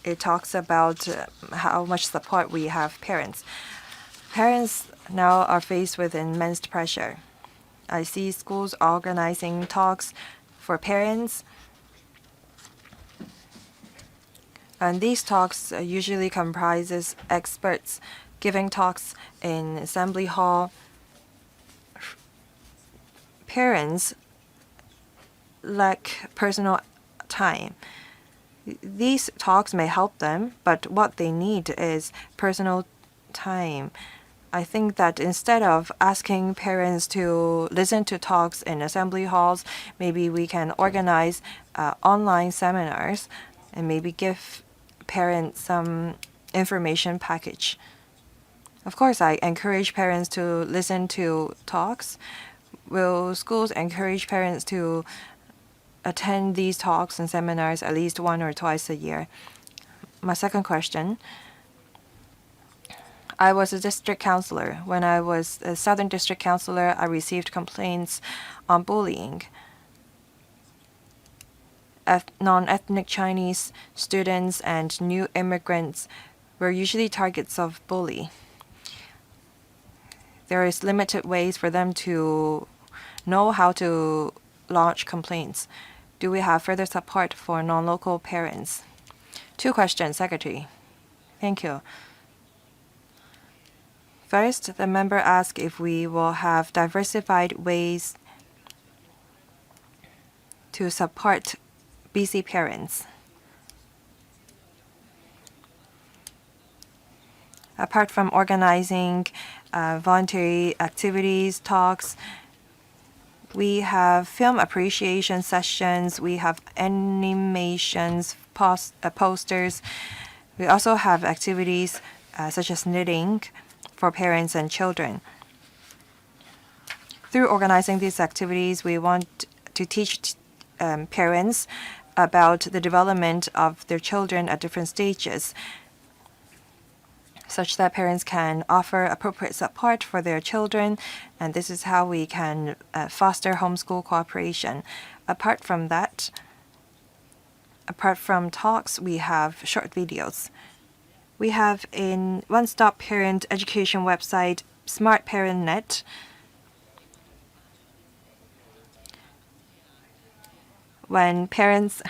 it talks about how much support we have parents. Parents now are faced with immense pressure. I see schools organizing talks for parents, and these talks usually comprises experts giving talks in assembly hall. Parents lack personal time. These talks may help them, but what they need is personal time. I think that instead of asking parents to listen to talks in assembly halls, maybe we can organize online seminars and maybe give parents some information package. Of course, I encourage parents to listen to talks. Will schools encourage parents to attend these talks and seminars at least 1 or twice a year? My second question, I was a district counselor. When I was a Southern District Counselor, I received complaints on bullying. Non-ethnic Chinese students and new immigrants were usually targets of bully. There is limited ways for them to know how to lodge complaints. Do we have further support for non-local parents? 2 questions, Secretary. Thank you. First, the member asked if we will have diversified ways to support BC parents. Apart from organizing voluntary activities, talks, we have film appreciation sessions, we have animations, posters. We also have activities such as knitting for parents and children. Through organizing these activities, we want to teach parents about the development of their children at different stages. such that parents can offer appropriate support for their children, and this is how we can foster homeschool cooperation. Apart from that, apart from talks, we have short videos. We have a one-stop parent education website, Smart Parent Net. When parents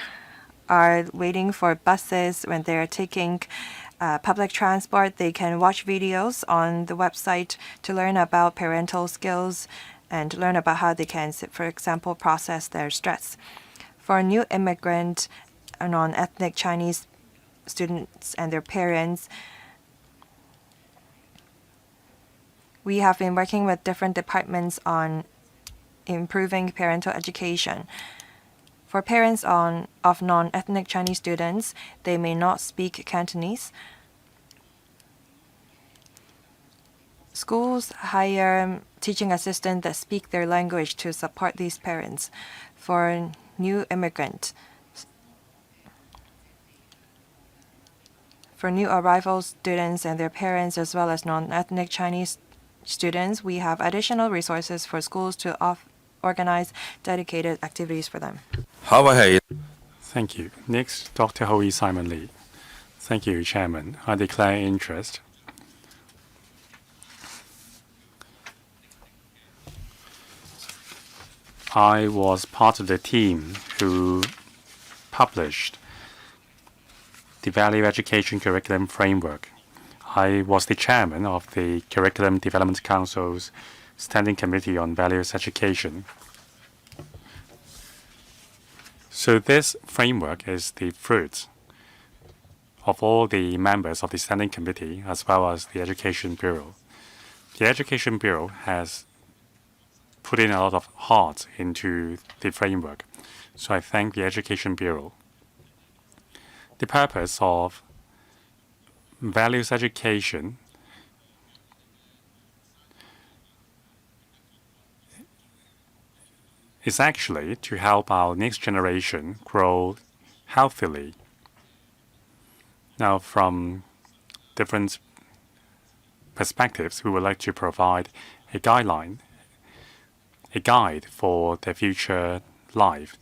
are waiting for buses, when they're taking public transport, they can watch videos on the website to learn about parental skills and learn about how they can, for example, process their stress. For new immigrant and non-ethnic Chinese students and their parents, we have been working with different departments on improving parental education. For parents of non-ethnic Chinese students, they may not speak Cantonese. Schools hire teaching assistants that speak their language to support these parents. For new immigrants, for new arrival students and their parents, as well as non-ethnic Chinese students, we have additional resources for schools to organize dedicated activities for them. Thank you. Next, Dr. Hui Simon Lee. Thank you, Chairman. I declare interest. I was part of the team who published the Value Education Curriculum Framework. I was the chairman of the Curriculum Development Council's Standing Committee on Values Education. So this framework is the fruit of all the members of the Standing Committee as well as the Education Bureau. The Education Bureau has put in a lot of heart into the framework, so I thank the Education Bureau. The purpose of values education is actually to help our next generation grow healthily. Now, from different perspectives, we would like to provide a guide for their future life.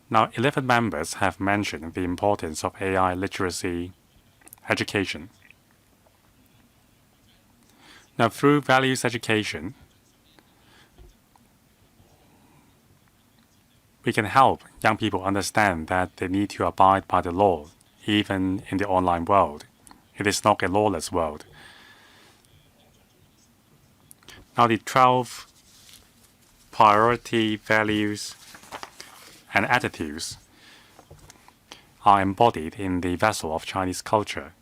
Now, 11 members have mentioned the importance of AI literacy education. Now, through values education, we can help young people understand that they need to abide by the law, even in the online world. It is not a lawless world. Now, the 12 priority values and attitudes are embodied in the vessel of Chinese culture.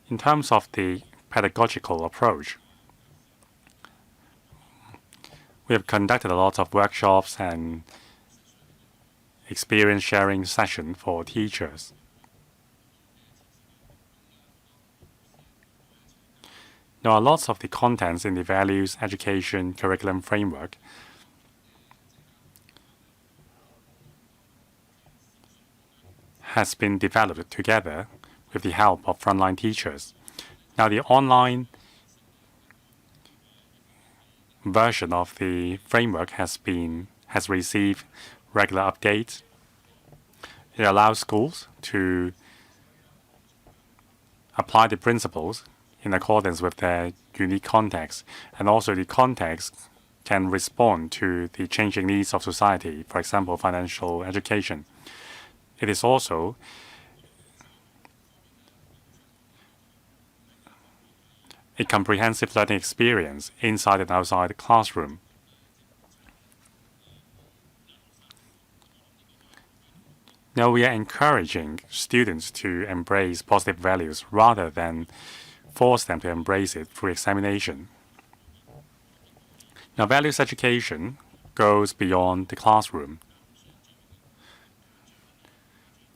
In terms of the pedagogical approach, we have conducted a lot of workshops and experience sharing sessions for teachers. There are lots of the contents in the values education curriculum framework has been developed together with the help of frontline teachers. Now, the online version of the framework has received regular updates. It allows schools to apply the principles in accordance with their unique context, and also the context can respond to the changing needs of society, for example, financial education. It is also a comprehensive learning experience inside and outside the classroom. Now, we are encouraging students to embrace positive values rather than force them to embrace it through examination. Now, values education goes beyond the classroom.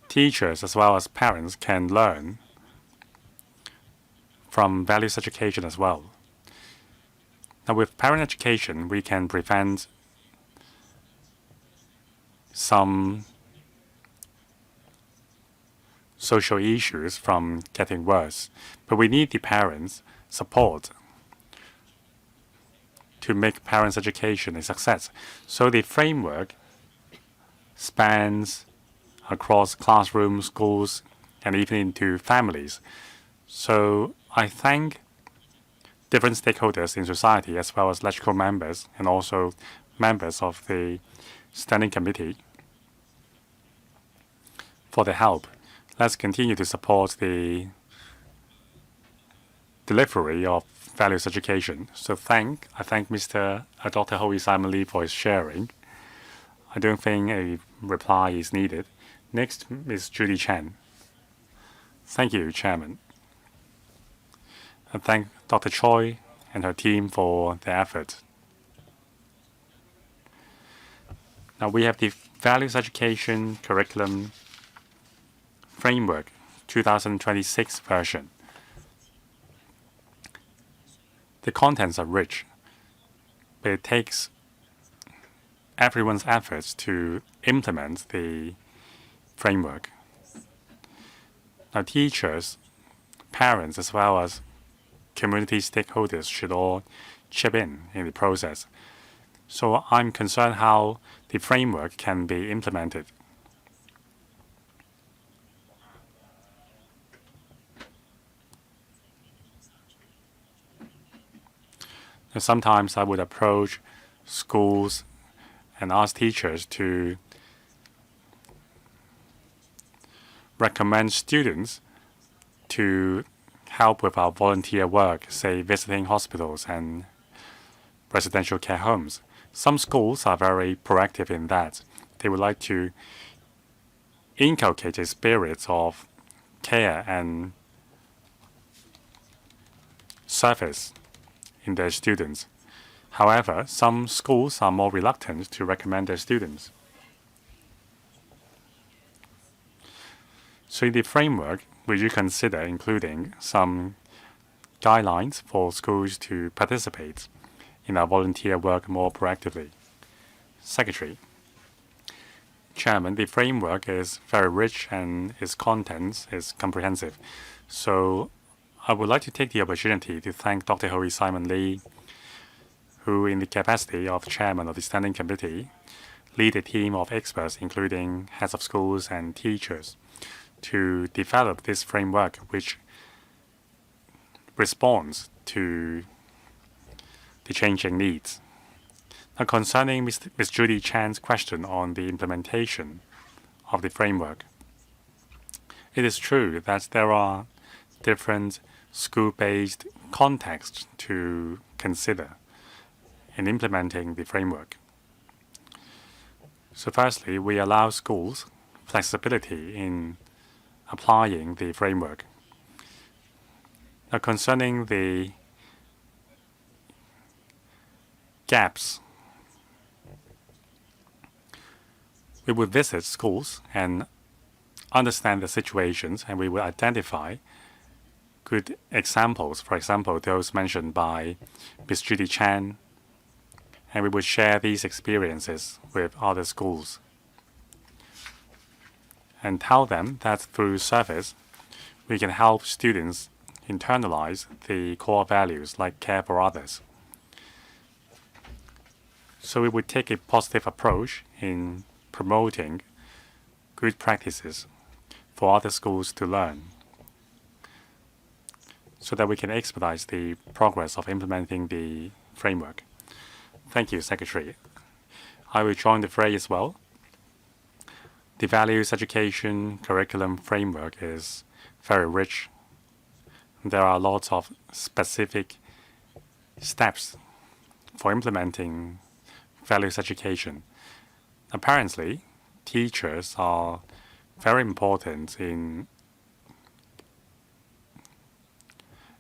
Teachers as well as parents can learn from values education as well. Now, with parent education, we can prevent some social issues from getting worse. But we need the parents' support to make parents' education a success. So the framework spans across classrooms, schools, and even into families. So I thank different stakeholders in society, as well as LegCo members and also members of the Standing Committee for the help. Let's continue to support the delivery of values education. So I thank Dr. Hoey Simon Lee for his sharing. I don't think a reply is needed. Next, Ms. Judy Chen. Thank you, Chairman. I thank Dr. Choi and her team for their effort. Now we have the Values Education Curriculum Framework 2026 version. The contents are rich, but it takes everyone's efforts to implement the framework. Now teachers, parents, as well as community stakeholders should all chip in the process. So I'm concerned how the framework can be implemented. And sometimes I would approach schools and ask teachers to recommend students to help with our volunteer work, say visiting hospitals and residential care homes. Some schools are very proactive in that. They would like to inculcate a spirit of care and service in their students. However, some schools are more reluctant to recommend their students. So in the framework, would you consider including some guidelines for schools to participate in our volunteer work more proactively? Secretary. Chairman, the framework is very rich and its contents is comprehensive. So I would like to take the opportunity to thank Dr. Hoey Simon Lee, who in the capacity of chairman of the Standing Committee, lead a team of experts, including heads of schools and teachers, to develop this framework which responds to the changing needs. Now, concerning Ms. Judy Chan's question on the implementation of the framework, it is true that there are different school-based contexts to consider in implementing the framework. So firstly, we allow schools flexibility in applying the framework. Now, concerning the gaps, we would visit schools and understand the situations, and we will identify good examples, for example, those mentioned by Ms. Judy Chan, and we will share these experiences with other schools and tell them that through service, we can help students internalize the core values like care for others. So we would take a positive approach in promoting good practices for other schools to learn so that we can expedite the progress of implementing the framework. Thank you, Secretary. I will join the fray as well. The values education curriculum framework is very rich. There are lots of specific steps for implementing values education. Apparently, teachers are very important in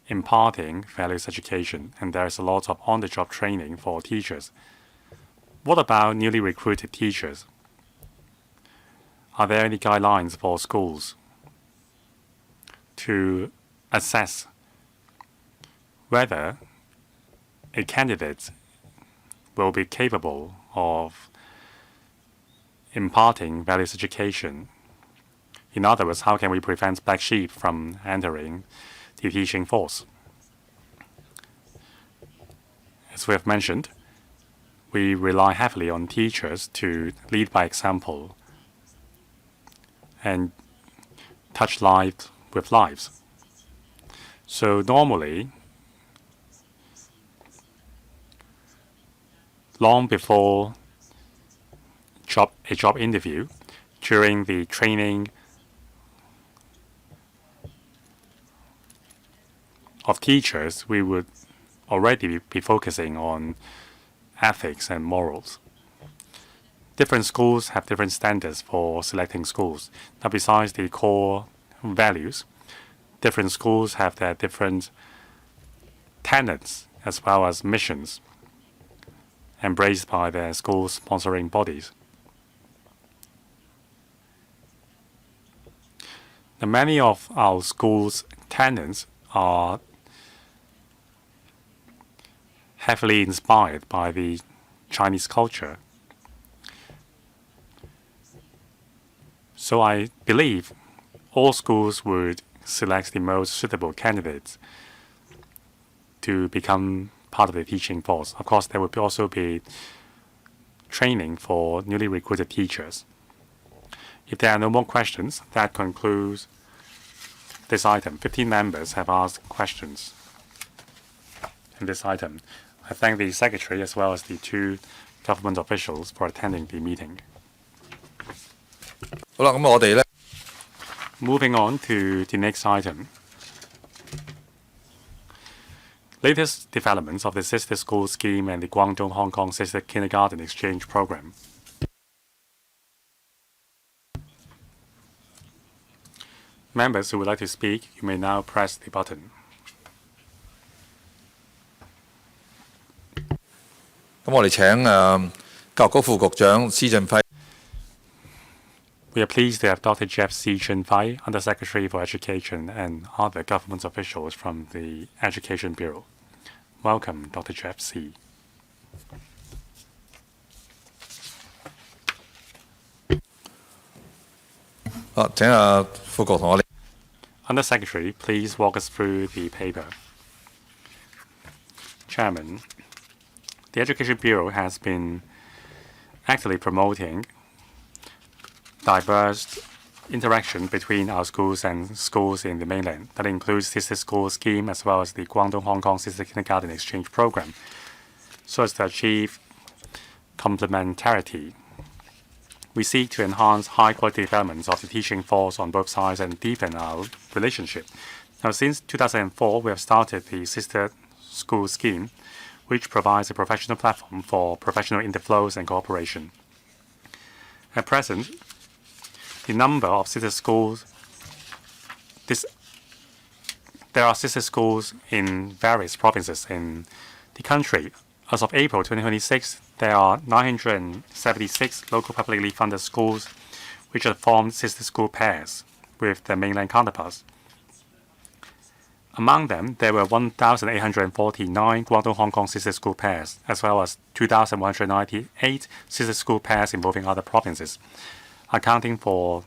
imparting values education, and there's a lot of on-the-job training for teachers. What about newly recruited teachers? Are there any guidelines for schools to assess whether a candidate will be capable of imparting values education In other words, how can we prevent black sheep from entering the teaching force? As we have mentioned, we rely heavily on teachers to lead by example and touch lives with lives. So normally, long before a job interview, during the training of teachers, we would already be focusing on ethics and morals. Different schools have different standards for selecting schools. Now, besides the core values, different schools have their different tenets as well as missions embraced by their school sponsoring bodies. Now, many of our schools' tenets are heavily inspired by the Chinese culture. So I believe all schools would select the most suitable candidates to become part of the teaching force. Of course, there would also be training for newly recruited teachers. If there are no more questions, that concludes this item. 15 members have asked questions in this item. I thank the Secretary as well as the 2 government officials for attending the meeting. Moving on to the next item. Latest developments of the Sister School Scheme and the Guangdong-Hong Sister Kindergarten Exchange Program. Members who would like to speak, you may now press the button. We are pleased to have Dr. Jeff C. Chun-Fai, Undersecretary for Education, and other government officials from the Education Bureau. Welcome, Dr. Jeff C. Undersecretary, please walk us through the paper. Chairman, the Education Bureau has been actively promoting diverse interaction between our schools and schools in the mainland. That includes Sister School Scheme as well as the Guangdong-Hong Sister Kindergarten Exchange Program, so as to achieve complementarity. We seek to enhance high-quality developments of the teaching force on both sides and deepen our relationship. Now, since 2004, we have started the Sister School Scheme, which provides a professional platform for professional interflows and cooperation. At present, the number of sister schools, there are sister schools in various provinces in the country. As of April 2026, there are 976 local publicly funded schools which have formed sister school pairs with their mainland counterparts. Among them, there were 1,849 Guangdong-Hong sister school pairs, as well as 2,198 sister school pairs involving other provinces, accounting for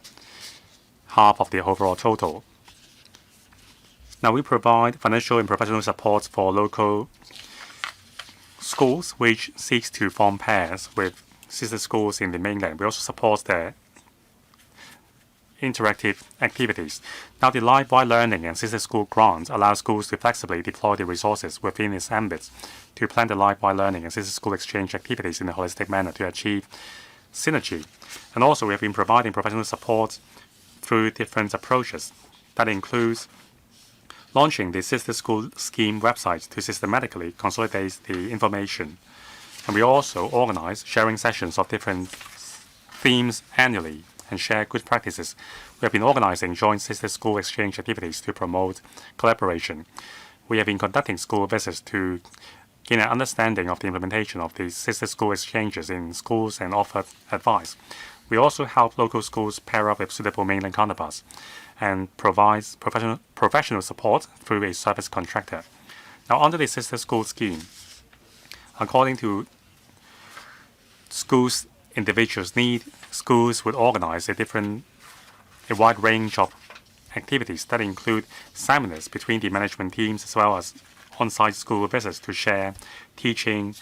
half of the overall total. Now, we provide financial and professional support for local schools which seeks to form pairs with sister schools in the mainland. We also support their interactive activities. Now, the Live-Wide Learning and Sister School grants allow schools to flexibly deploy the resources within its ambits to plan the Live-Wide Learning and Sister School exchange activities in a holistic manner to achieve synergy. And also, we have been providing professional support through different approaches. That includes launching the Sister School Scheme website to systematically consolidate the information. And we also organize sharing sessions of different themes annually and share good practices. We have been organizing joint sister school exchange activities to promote collaboration. We have been conducting school visits to gain an understanding of the implementation of the sister school exchanges in schools and offer advice. We also help local schools pair up with suitable mainland counterparts and provides professional support through a service contractor. Now, under the sister school scheme, according to schools' individuals' need, schools would organize a different a wide range of activities that include seminars between the management teams as well as on-site school visits to share teaching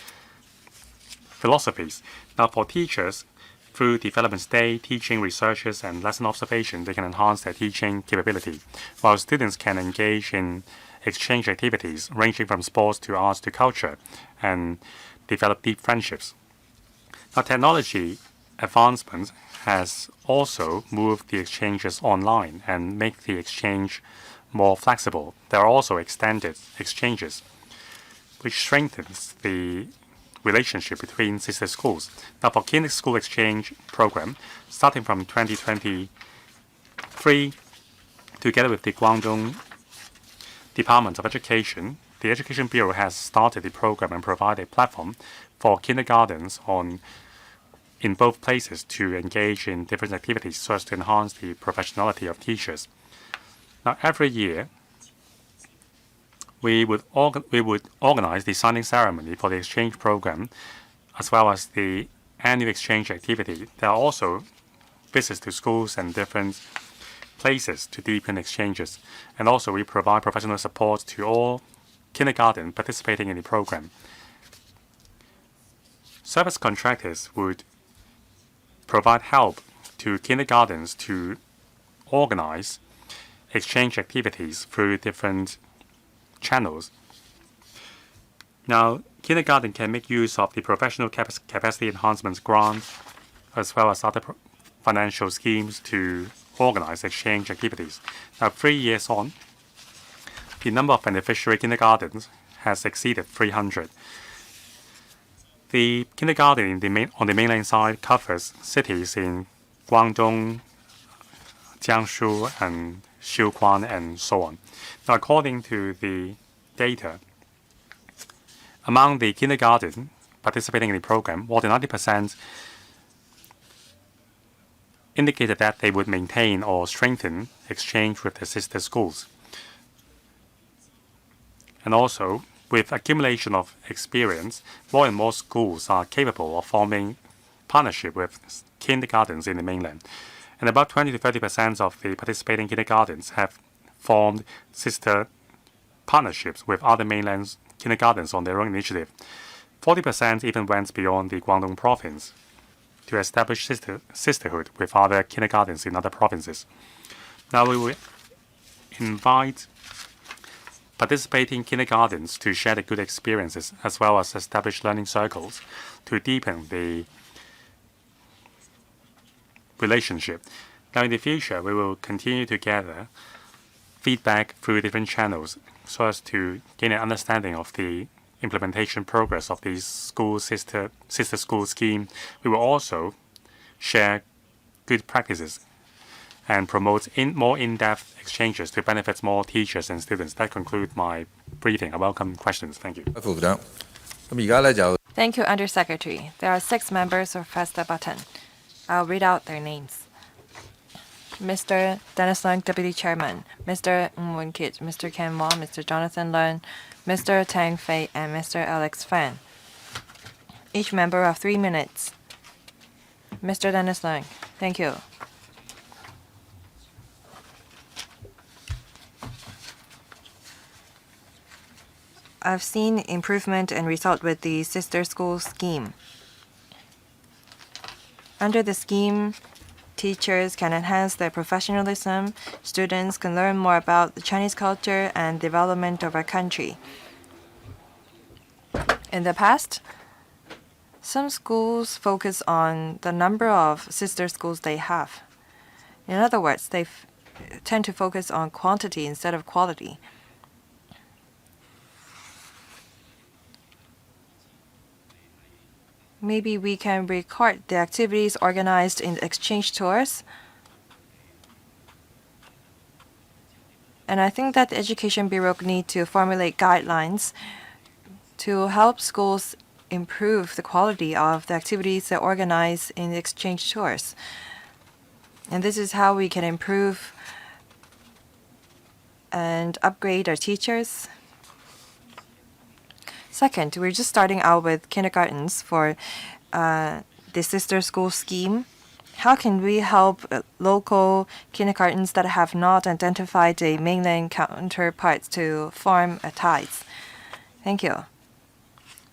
philosophies. Now, for teachers, through development day, teaching researches, and lesson observation, they can enhance their teaching capability, while students can engage in exchange activities ranging from sports to arts to culture and develop deep friendships. Now, technology advancement has also moved the exchanges online and make the exchange more flexible. There are also extended exchanges, which strengthens the relationship between sister schools. Now, for Kinnick School Exchange program, starting from 2023, together with the Guangdong Department of Education, the Education Bureau has started the program and provided a platform for kindergartens in both places to engage in different activities so as to enhance the professionality of teachers. Now, every year, we would organize the signing ceremony for the exchange program, as well as the annual exchange activity. There are also visits to schools and different places to deepen exchanges. And also, we provide professional support to all kindergarten participating in the program. Service contractors would provide help to kindergartens to organize exchange activities through different channels. Now, kindergarten can make use of the professional capacity enhancement grant as well as other financial schemes to organize exchange activities. Now, 3 years on, the number of beneficiary kindergartens has exceeded 300. The kindergarten on the mainland side covers cities in Guangdong, Jiangsu, and Sichuan, and so on. Now, according to the data, among the kindergarten participating in the program, more than 90% indicated that they would maintain or strengthen exchange with their sister schools. And also, with accumulation of experience, more and more schools are capable of forming partnership with kindergartens in the mainland. And about 20 to 30% of the participating kindergartens have formed sister partnerships with other mainland kindergartens on their own initiative. 40% even went beyond the Guangdong province to establish sisterhood with other kindergartens in other provinces. Now, we will invite participating kindergartens to share the good experiences as well as establish learning circles to deepen the relationship. Now, in the future, we will continue to gather feedback through different channels so as to gain an understanding of the implementation progress of the sister school scheme. We will also share good practices and promote more in-depth exchanges to benefit more teachers and students. That concludes my briefing. I welcome questions. Thank you. Thank you, Undersecretary. There are 6 members who pressed the button. I'll read out their names. Mr. Dennis Leung, Deputy Chairman, Mr. Ng Wen-kit, Mr. Ken Wong, Mr. Jonathan Leung, Mr. Tang Fei, and Mr. Alex Fan. Each member of 3 minutes. Mr. Dennis Leung, thank you. I've seen improvement and result with the sister school scheme. Under the scheme, teachers can enhance their professionalism, students can learn more about the Chinese culture and development of our country. In the past, some schools focus on the number of sister schools they have. In other words, they tend to focus on quantity instead of quality. Maybe we can record the activities organized in exchange tours. And I think that the Education Bureau need to formulate guidelines to help schools improve the quality of the activities they organize in the exchange tours. And this is how we can improve and upgrade our teachers. Second, we're just starting out with kindergartens for the sister school scheme. how can we help local kindergartens that have not identified a mainland counterparts to form ties? Thank you.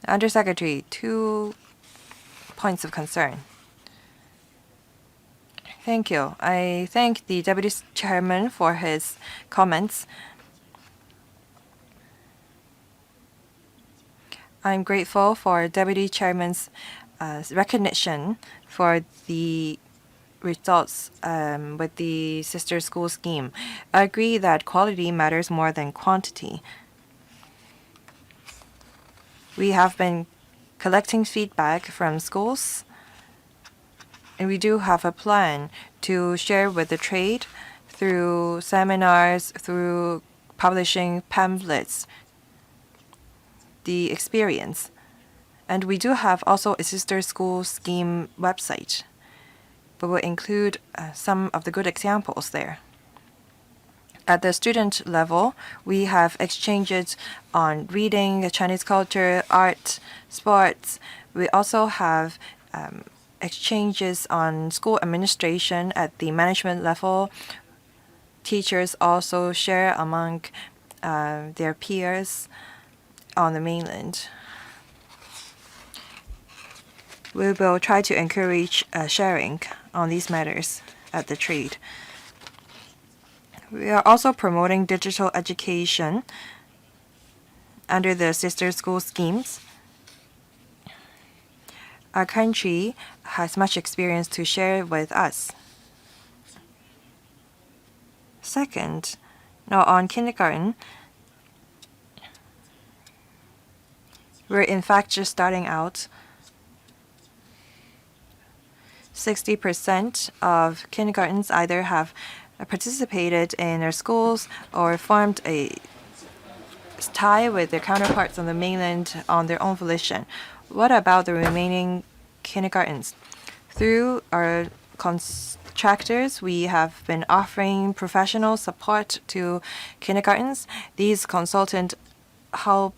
Undersecretary, 2 points of concern. Thank you. I thank the Deputy Chairman for his comments. I'm grateful for Deputy Chairman's recognition for the results with the sister school scheme. I agree that quality matters more than quantity. We have been collecting feedback from schools, and we do have a plan to share with the trade through seminars, through publishing pamphlets, the experience. And we do have also a sister school scheme website. We will include some of the good examples there. At the student level, we have exchanges on reading, Chinese culture, art, sports. We also have exchanges on school administration at the management level. Teachers also share among their peers on the mainland. We will try to encourage sharing on these matters at the trade. We are also promoting digital education under the sister school schemes. Our country has much experience to share with us. Second, now on kindergarten, we're in fact just starting out. 60% of kindergartens either have participated in their schools or formed a tie with their counterparts on the mainland on their own volition. What about the remaining kindergartens? Through our contractors, we have been offering professional support to kindergartens. These consultants help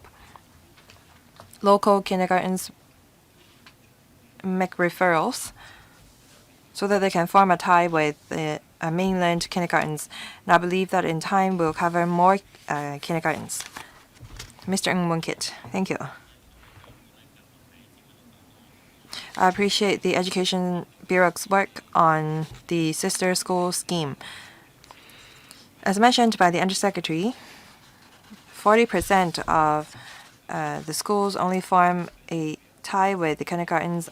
local kindergartens make referrals so that they can form a tie with mainland kindergartens. And I believe that in time we'll cover more kindergartens. Mr. Ng Moon-kit, thank you. I appreciate the Education Bureau's work on the sister school scheme. As mentioned by the Undersecretary, 40% of the schools only form a tie with the kindergartens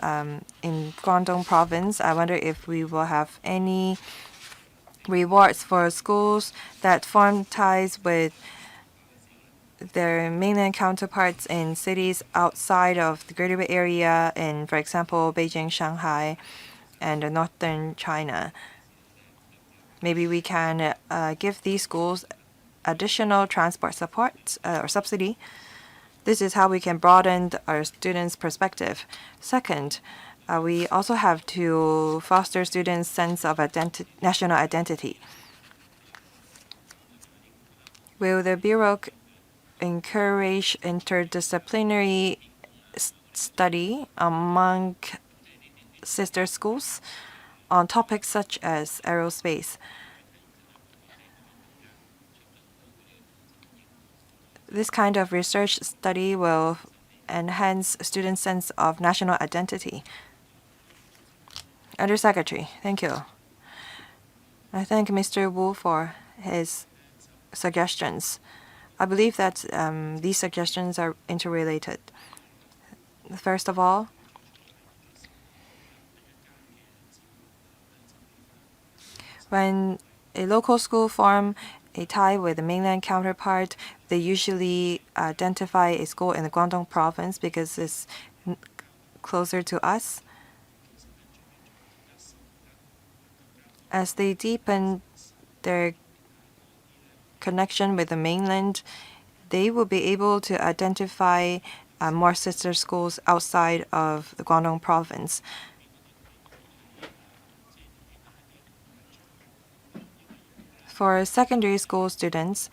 in Guangdong province. I wonder if we will have any rewards for schools that form ties with their mainland counterparts in cities outside of the Greater Bay Area in, for example, Beijing, Shanghai, and northern China. Maybe we can give these schools additional transport support or subsidy. This is how we can broaden our students' perspective. Second, we also have to foster students' sense of national identity. Will the Bureau encourage interdisciplinary study among sister schools on topics such as aerospace? This kind of research study will enhance students' sense of national identity. Undersecretary, thank you. I thank Mr. Wu for his suggestions. I believe that these suggestions are interrelated. First of all, when a local school forms a tie with a mainland counterpart, they usually identify a school in the Guangdong province because it's closer to us. As they deepen their connection with the mainland, they will be able to identify more sister schools outside of the Guangdong province. For secondary school students,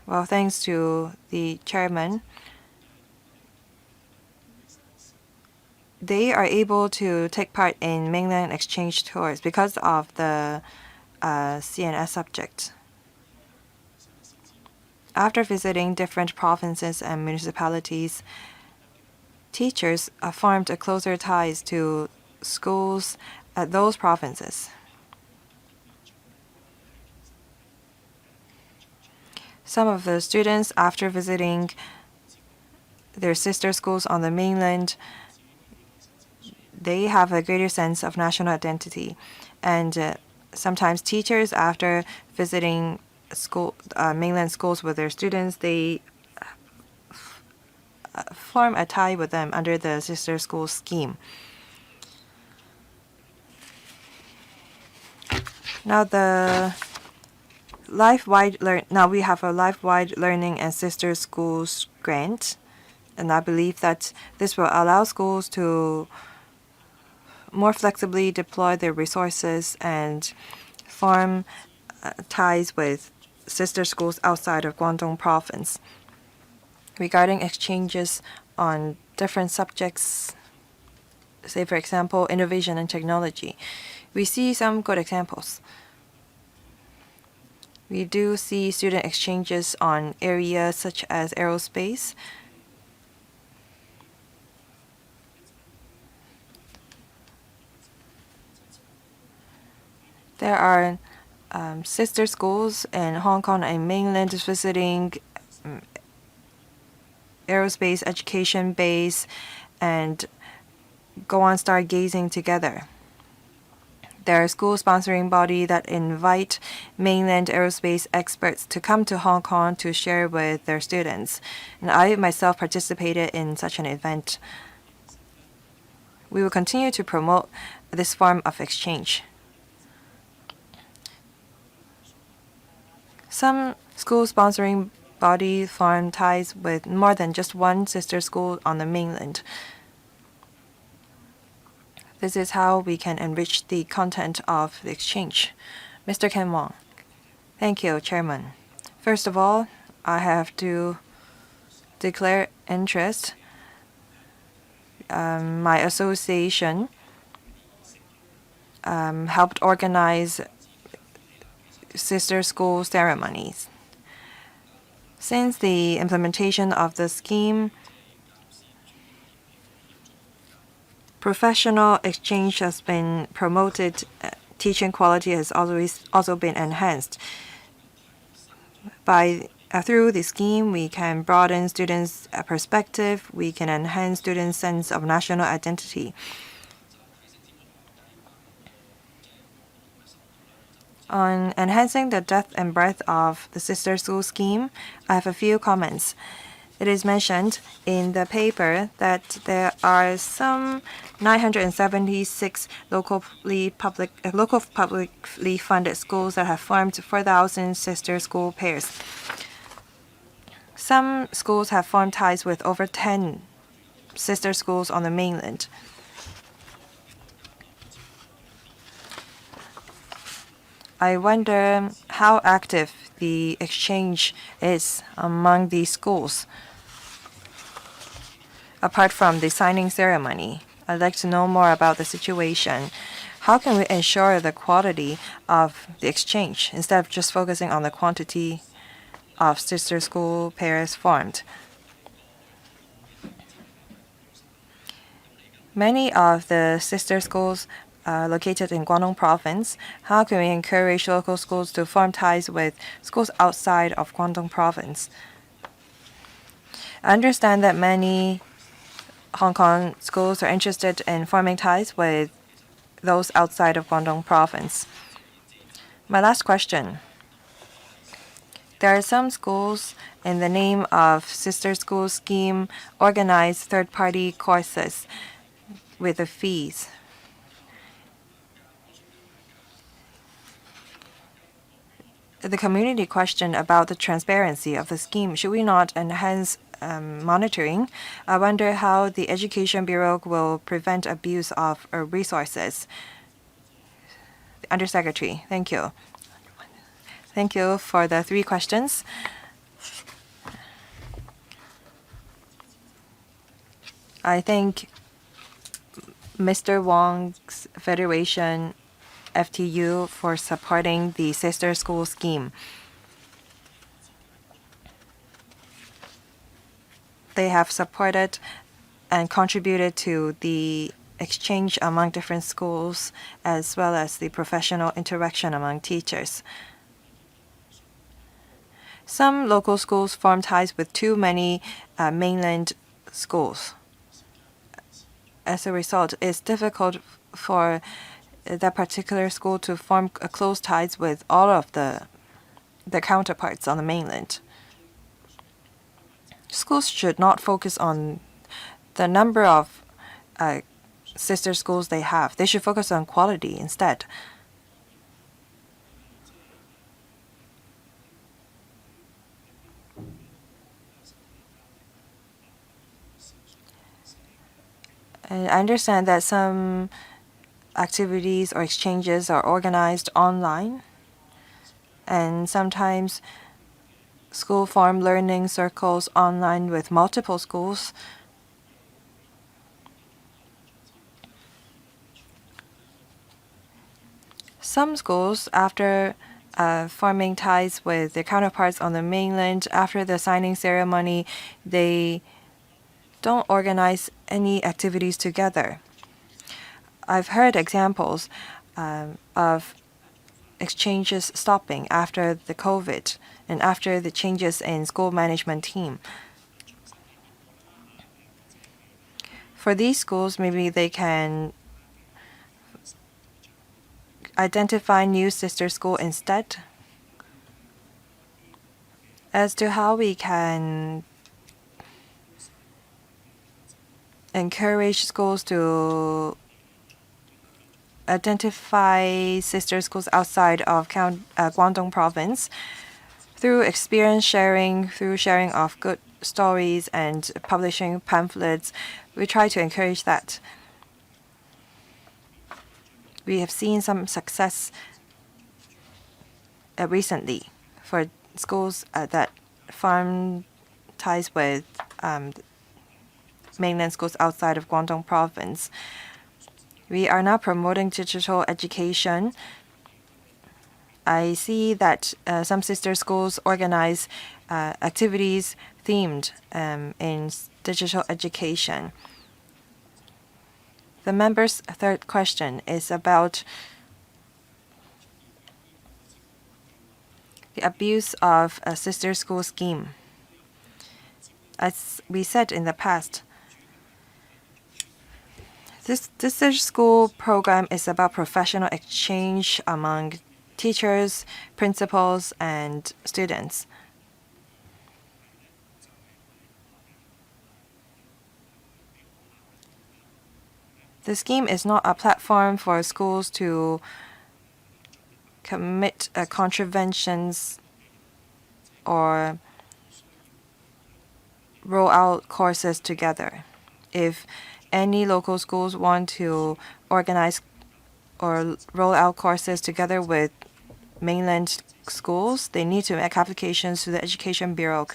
well, thanks to the chairman, they are able to take part in mainland exchange tours because of the CNS subject. After visiting different provinces and municipalities, teachers formed a closer ties to schools at those provinces. Some of the students, after visiting their sister schools on the mainland, they have a greater sense of national identity. And sometimes teachers, after visiting mainland schools with their students, they form a tie with them under the sister school scheme. Now we have a life-wide learning and sister schools grant, and I believe that this will allow schools to more flexibly deploy their resources and form ties with sister schools outside of Guangdong province. Regarding exchanges on different subjects, say for example, innovation and technology, we see some good examples. We do see student exchanges on areas such as aerospace. There are sister schools in Hong Kong and mainland visiting aerospace education base and go on stargazing together. There are school sponsoring bodies that invite mainland aerospace experts to come to Hong Kong to share with their students. And I myself participated in such an event. We will continue to promote this form of exchange. Some school sponsoring bodies form ties with more than just one sister school on the mainland. This is how we can enrich the content of the exchange. Mr. Ken Wong. Thank you, Chairman. First of all, I have to declare interest. My association helped organize sister school ceremonies. Since the implementation of the scheme, professional exchange has been promoted. Teaching quality has always also been enhanced. Through the scheme, we can broaden students' perspective. We can enhance students' sense of national identity. On enhancing the depth and breadth of the sister school scheme, I have a few comments. It is mentioned in the paper that there are some 976 locally publicly funded schools that have formed 4,000 sister school pairs. Some schools have formed ties with over 10 sister schools on the mainland. I wonder how active the exchange is among these schools. Apart from the signing ceremony, I'd like to know more about the situation. How can we ensure the quality of the exchange instead of just focusing on the quantity of sister school pairs formed? Many of the sister schools located in Guangdong province, how can we encourage local schools to form ties with schools outside of Guangdong province? I understand that many Hong Kong schools are interested in forming ties with those outside of Guangdong province. My last question. There are some schools in the name of sister school scheme organize third-party courses with the fees. The community question about the transparency of the scheme. Should we not enhance monitoring? I wonder how the Education Bureau will prevent abuse of resources. The Undersecretary, thank you. Thank you for the 3 questions. I think Mr. Wong's Federation FTU for supporting the sister school scheme. They have supported and contributed to the exchange among different schools as well as the professional interaction among teachers. Some local schools form ties with too many mainland schools. As a result, it's difficult for that particular school to form close ties with all of their counterparts on the mainland. Schools should not focus on the number of sister schools they have. They should focus on quality instead. And I understand that some activities or exchanges are organized online, and sometimes school form learning circles online with multiple schools. Some schools, after forming ties with their counterparts on the mainland, after the signing ceremony, they don't organize any activities together. I've heard examples of exchanges stopping after the COVID and after the changes in school management team. For these schools, maybe they can identify new sister school instead. As to how we can encourage schools to identify sister schools outside of Guangdong province through experience sharing, through sharing of good stories and publishing pamphlets. We try to encourage that. We have seen some success recently for schools that form ties with mainland schools outside of Guangdong province. We are now promoting digital education. I see that some sister schools organize activities themed in digital education. The member's third question is about the abuse of a sister school scheme. As we said in the past, this sister school program is about professional exchange among teachers, principals, and students. The scheme is not a platform for schools to commit contraventions or roll out courses together. If any local schools want to organize or roll out courses together with mainland schools, they need to make applications to the Education Bureau.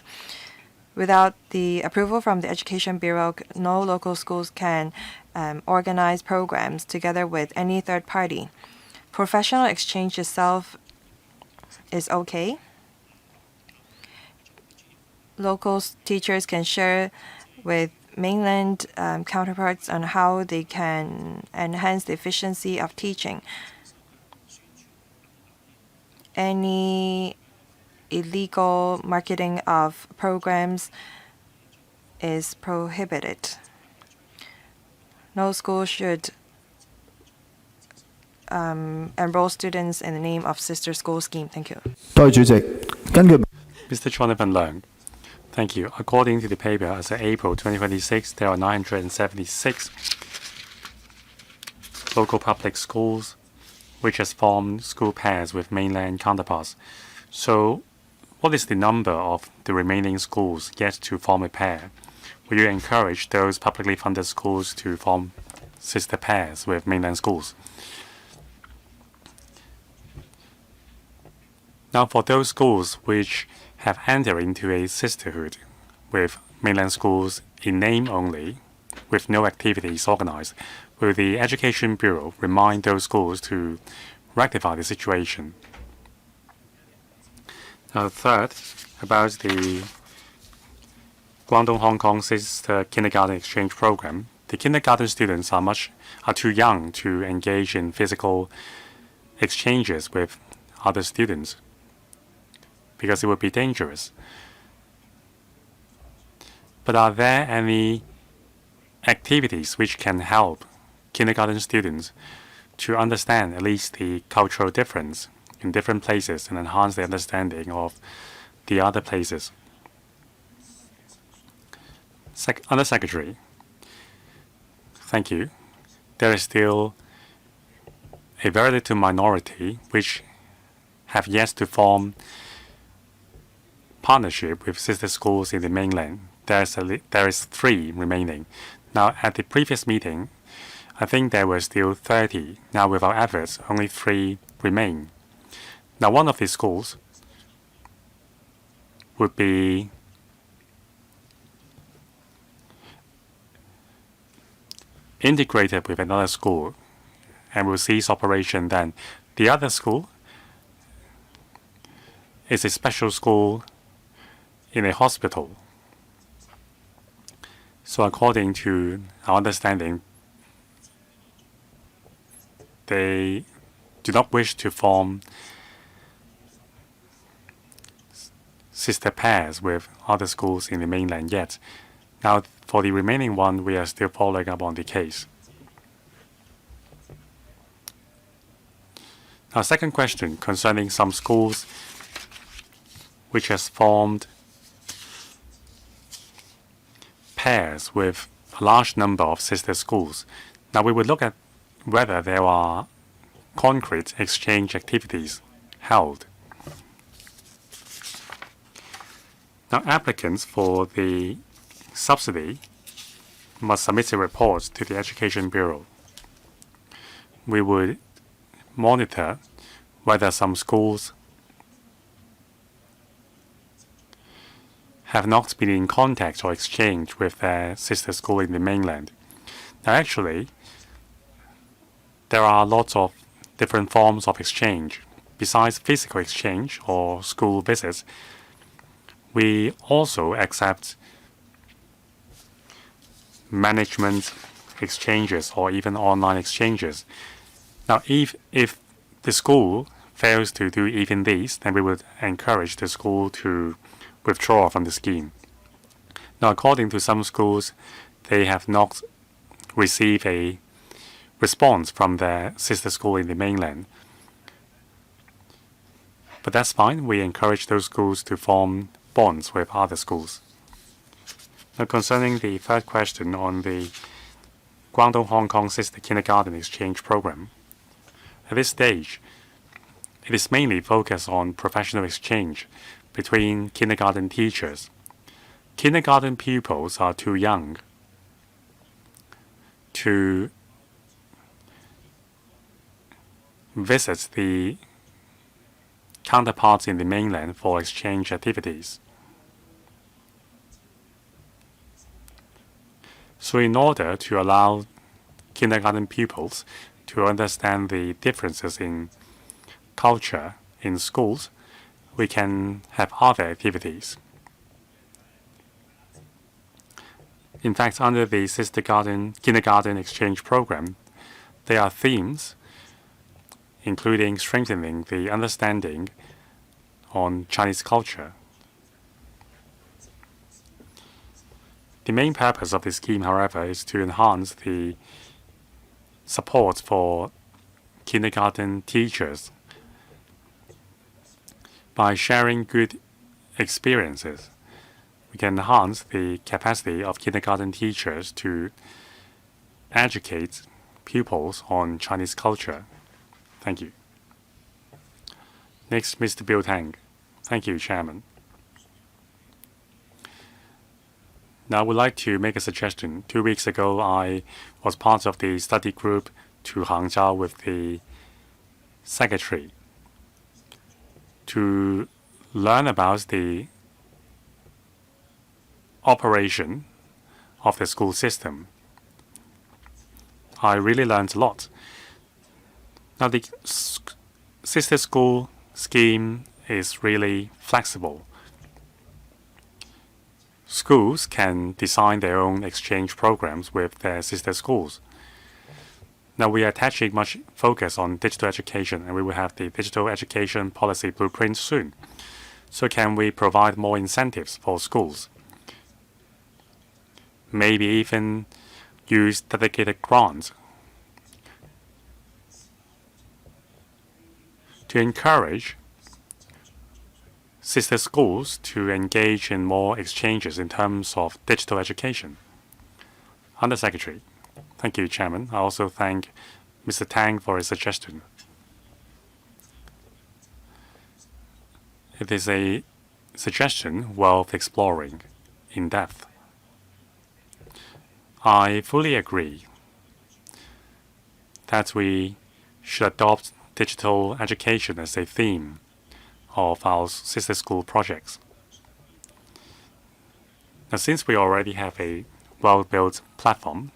Without the approval from the Education Bureau, no local schools can organize programs together with any third party. Professional exchange itself is okay. Local teachers can share with mainland counterparts on how they can enhance the efficiency of teaching. Any illegal marketing of programs is prohibited. No school should enroll students in the name of sister school scheme. Thank you. 多謝主席，根據 Mr. Jonathan Leung, thank you. According to the paper, as of April 2026, there are 976 local public schools which has formed school pairs with mainland counterparts. So, what is the number of the remaining schools yet to form a pair? Will you encourage those publicly funded schools to form sister pairs with mainland schools? Now, for those schools which have entered into a sisterhood with mainland schools in name only, with no activities organized. Will the Education Bureau remind those schools to rectify the situation? Now, third, about the Guangdong-Hong Kong Sister Kindergarten Exchange Program. The kindergarten students are too young to engage in physical exchanges with other students because it would be dangerous. But are there any activities which can help kindergarten students to understand at least the cultural difference in different places and enhance their understanding of the other places? Undersecretary, thank you. There is still a very little minority which have yet to form partnership with sister schools in the mainland. There is 3 remaining. Now, at the previous meeting, I think there were still 30. Now, with our efforts, only 3 remain. Now, one of these schools would be integrated with another school and will cease operation then. The other school is a special school in a hospital. So according to our understanding, they do not wish to form sister pairs with other schools in the mainland yet. Now, for the remaining one, we are still following up on the case. Now, second question concerning some schools which has formed pairs with a large number of sister schools. Now, we would look at whether there are concrete exchange activities held. Now, applicants for the subsidy must submit a report to the Education Bureau. We would monitor whether some schools have not been in contact or exchange with their sister school in the mainland. Now, actually, there are lots of different forms of exchange. Besides physical exchange or school visits, we also accept management exchanges or even online exchanges. Now, if the school fails to do even these, then we would encourage the school to withdraw from the scheme. Now, according to some schools, they have not received a response from their sister school in the mainland. But that's fine. We encourage those schools to form bonds with other schools. Now, concerning the third question on the Guangdong-Hong Kong Sister Kindergarten Exchange Program, at this stage, it is mainly focused on professional exchange between kindergarten teachers. Kindergarten pupils are too young to visit the counterparts in the mainland for exchange activities. So in order to allow kindergarten pupils to understand the differences in culture in schools, we can have other activities. In fact, under the Sister Kindergarten Exchange Program, there are themes including strengthening the understanding on Chinese culture. The main purpose of this scheme, however, is to enhance the support for kindergarten teachers by sharing good experiences. We can enhance the capacity of kindergarten teachers to educate pupils on Chinese culture. Thank you. Next, Mr. Bill Tang. Thank you, Chairman. Now, I would like to make a suggestion. 2 weeks ago, I was part of the study group to Hangzhou with the Secretary to learn about the operation of the school system. I really learned a lot. Now, the sister school scheme is really flexible. Schools can design their own exchange programs with their sister schools. Now, we are attaching much focus on digital education, and we will have the digital education policy blueprint soon. So can we provide more incentives for schools? Maybe even use dedicated grants to encourage sister schools to engage in more exchanges in terms of digital education. Undersecretary. Thank you, Chairman. I also thank Mr. Tang for his suggestion. It is a suggestion worth exploring in depth. I fully agree that we should adopt digital education as a theme of our sister school projects. Now, since we already have a well-built platform,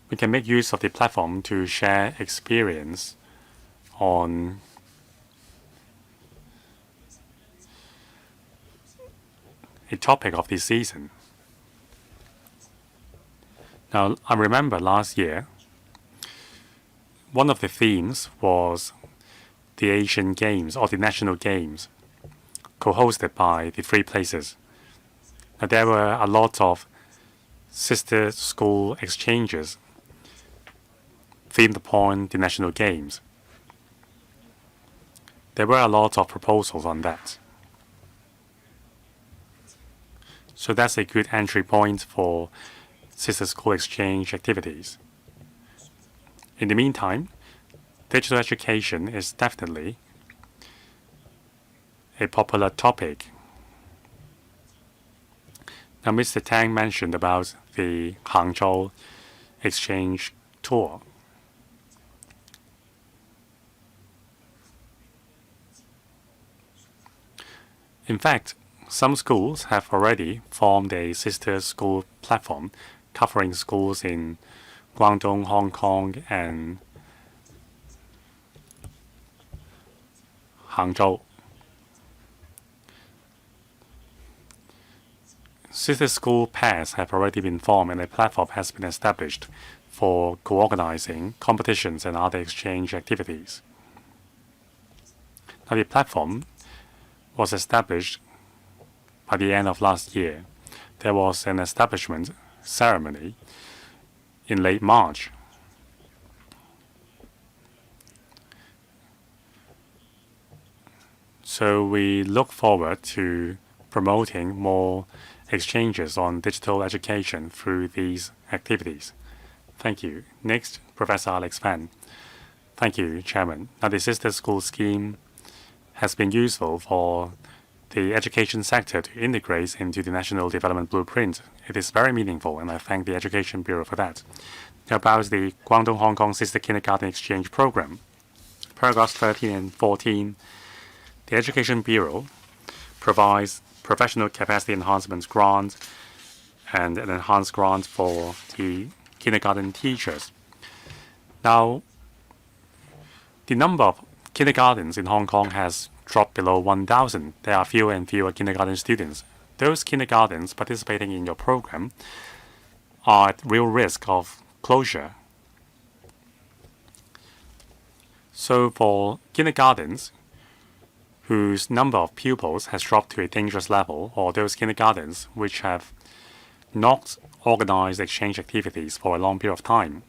we can make use of the platform to share experience on a topic of the season. Now, I remember last year, one of the themes was the Asian Games or the National Games, co-hosted by the three places. Now, there were a lot of sister school exchanges themed upon the National Games. There were a lot of proposals on that. So that's a good entry point for sister school exchange activities. In the meantime, digital education is definitely a popular topic. Now, Mr. Tang mentioned about the Hangzhou exchange tour. In fact, some schools have already formed a sister school platform covering schools in Guangdong, Hong Kong, and Hangzhou. Sister school pairs have already been formed, and a platform has been established for co-organizing competitions and other exchange activities. Now, the platform was established by the end of last year. There was an establishment ceremony in late March. So we look forward to promoting more exchanges on digital education through these activities. Thank you. Next, Professor Alex Fan. Thank you, Chairman. Now, the sister school scheme has been useful for the education sector to integrate into the National Development Blueprint. It is very meaningful, and I thank the Education Bureau for that. About the Guangdong-Hong Kong Sister Kindergarten Exchange Program, paragraphs 13 and 14, the Education Bureau provides professional capacity enhancement grant and an enhanced grant for the kindergarten teachers. Now, the number of kindergartens in Hong Kong has dropped below 1,000. There are fewer and fewer kindergarten students. Those kindergartens participating in your program are at real risk of closure. So for kindergartens whose number of pupils has dropped to a dangerous level, or those kindergartens which have not organized exchange activities for a long period of time,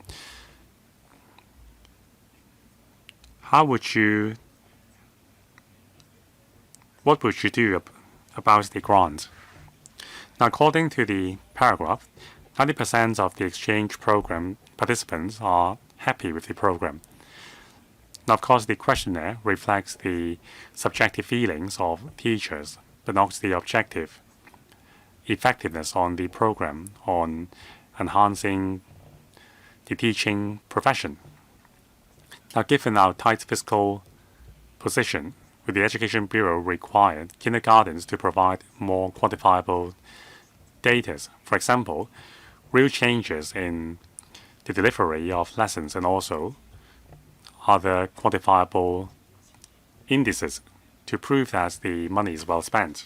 what would you do about the grant? Now, according to the paragraph, 90% of the exchange program participants are happy with the program. Now, of course, the questionnaire reflects the subjective feelings of teachers, but not the objective effectiveness on the program on enhancing the teaching profession. Now, given our tight fiscal position, would the Education Bureau require kindergartens to provide more quantifiable data. For example, real changes in the delivery of lessons and also other quantifiable indices to prove that the money is well spent.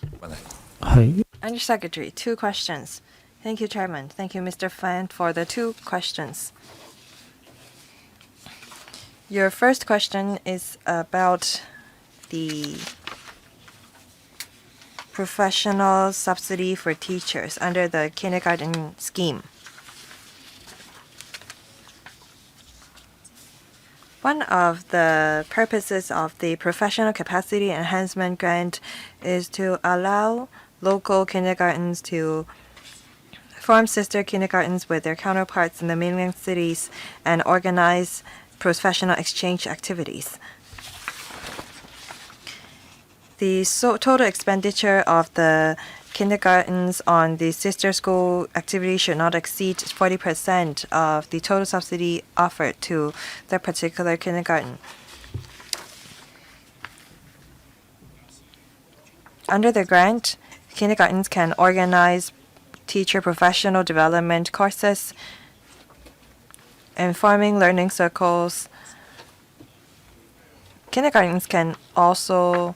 係 Undersecretary, 2 questions. Thank you, Chairman. Thank you, Mr. Fan, for the 2 questions. Your first question is about the professional subsidy for teachers under the kindergarten scheme. One of the purposes of the Professional Capacity Enhancement Grant is to allow local kindergartens to form sister kindergartens with their counterparts in the mainland cities and organize professional exchange activities. The total expenditure of the kindergartens on the sister school activity should not exceed 40% of the total subsidy offered to the particular kindergarten. Under the grant, kindergartens can organize teacher professional development courses, informing learning circles. Kindergartens can also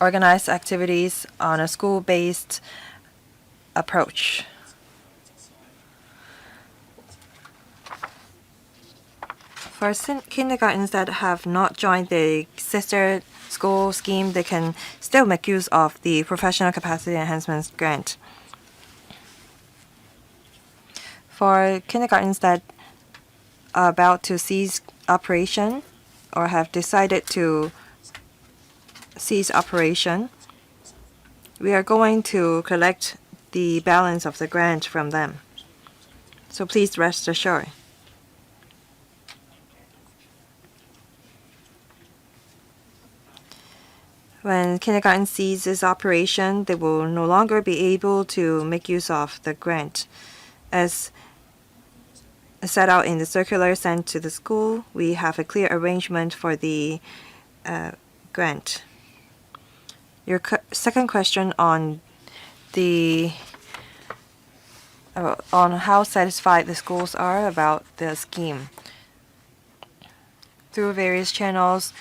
organize activities on a school-based approach. For kindergartens that have not joined the sister school scheme, they can still make use of the Professional Capacity Enhancement Grant. For kindergartens that are about to cease operation or have decided to cease operation, we are going to collect the balance of the grant from them. So please rest assured. When kindergarten ceases operation, they will no longer be able to make use of the grant. As set out in the circular sent to the school, we have a clear arrangement for the grant. Your second question on how satisfied the schools are about the scheme. Through various channels,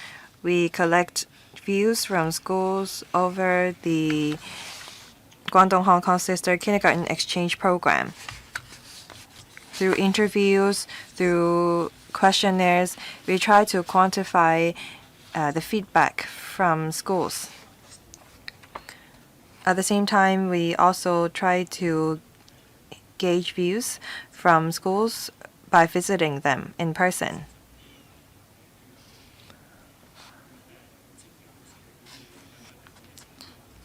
we collect views from schools over the Guangdong-Hong Sister Kindergarten Exchange Program. Through interviews, through questionnaires, we try to quantify the feedback from schools. At the same time, we also try to gauge views from schools by visiting them in person.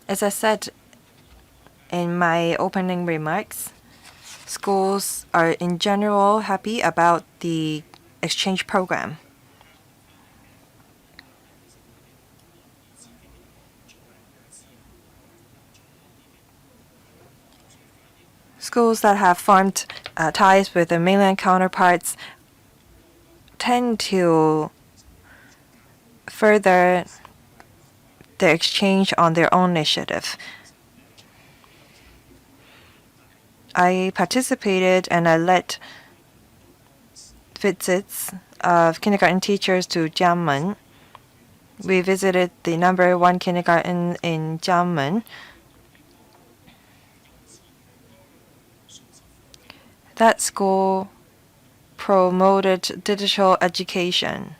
As I said in my opening remarks, schools are in general happy about the exchange program. Schools that have formed ties with their mainland counterparts tend to further the exchange on their own initiative. I participated and I led visits of kindergarten teachers to Jiangmen. We visited the number 1 kindergarten in Jiangmen. That school promoted digital education.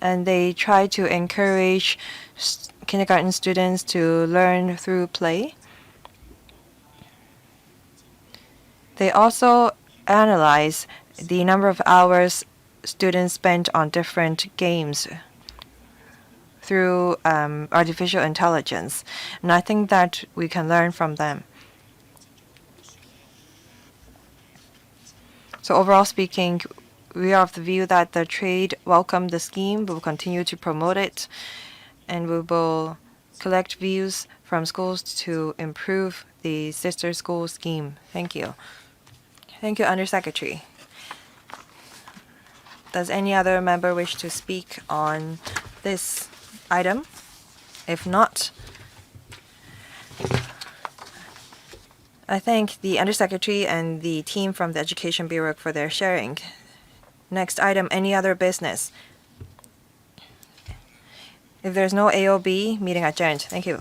And they try to encourage kindergarten students to learn through play. They also analyze the number of hours students spent on different games through artificial intelligence. And I think that we can learn from them. So overall speaking, we are of the view that the trade welcomed the scheme. We will continue to promote it, and we will collect views from schools to improve the sister school scheme. Thank you. Thank you, Undersecretary. Does any other member wish to speak on this item? If not, I thank the Undersecretary and the team from the Education Bureau for their sharing. Next item, any other business? If there's no AOB, meeting adjourned. Thank you.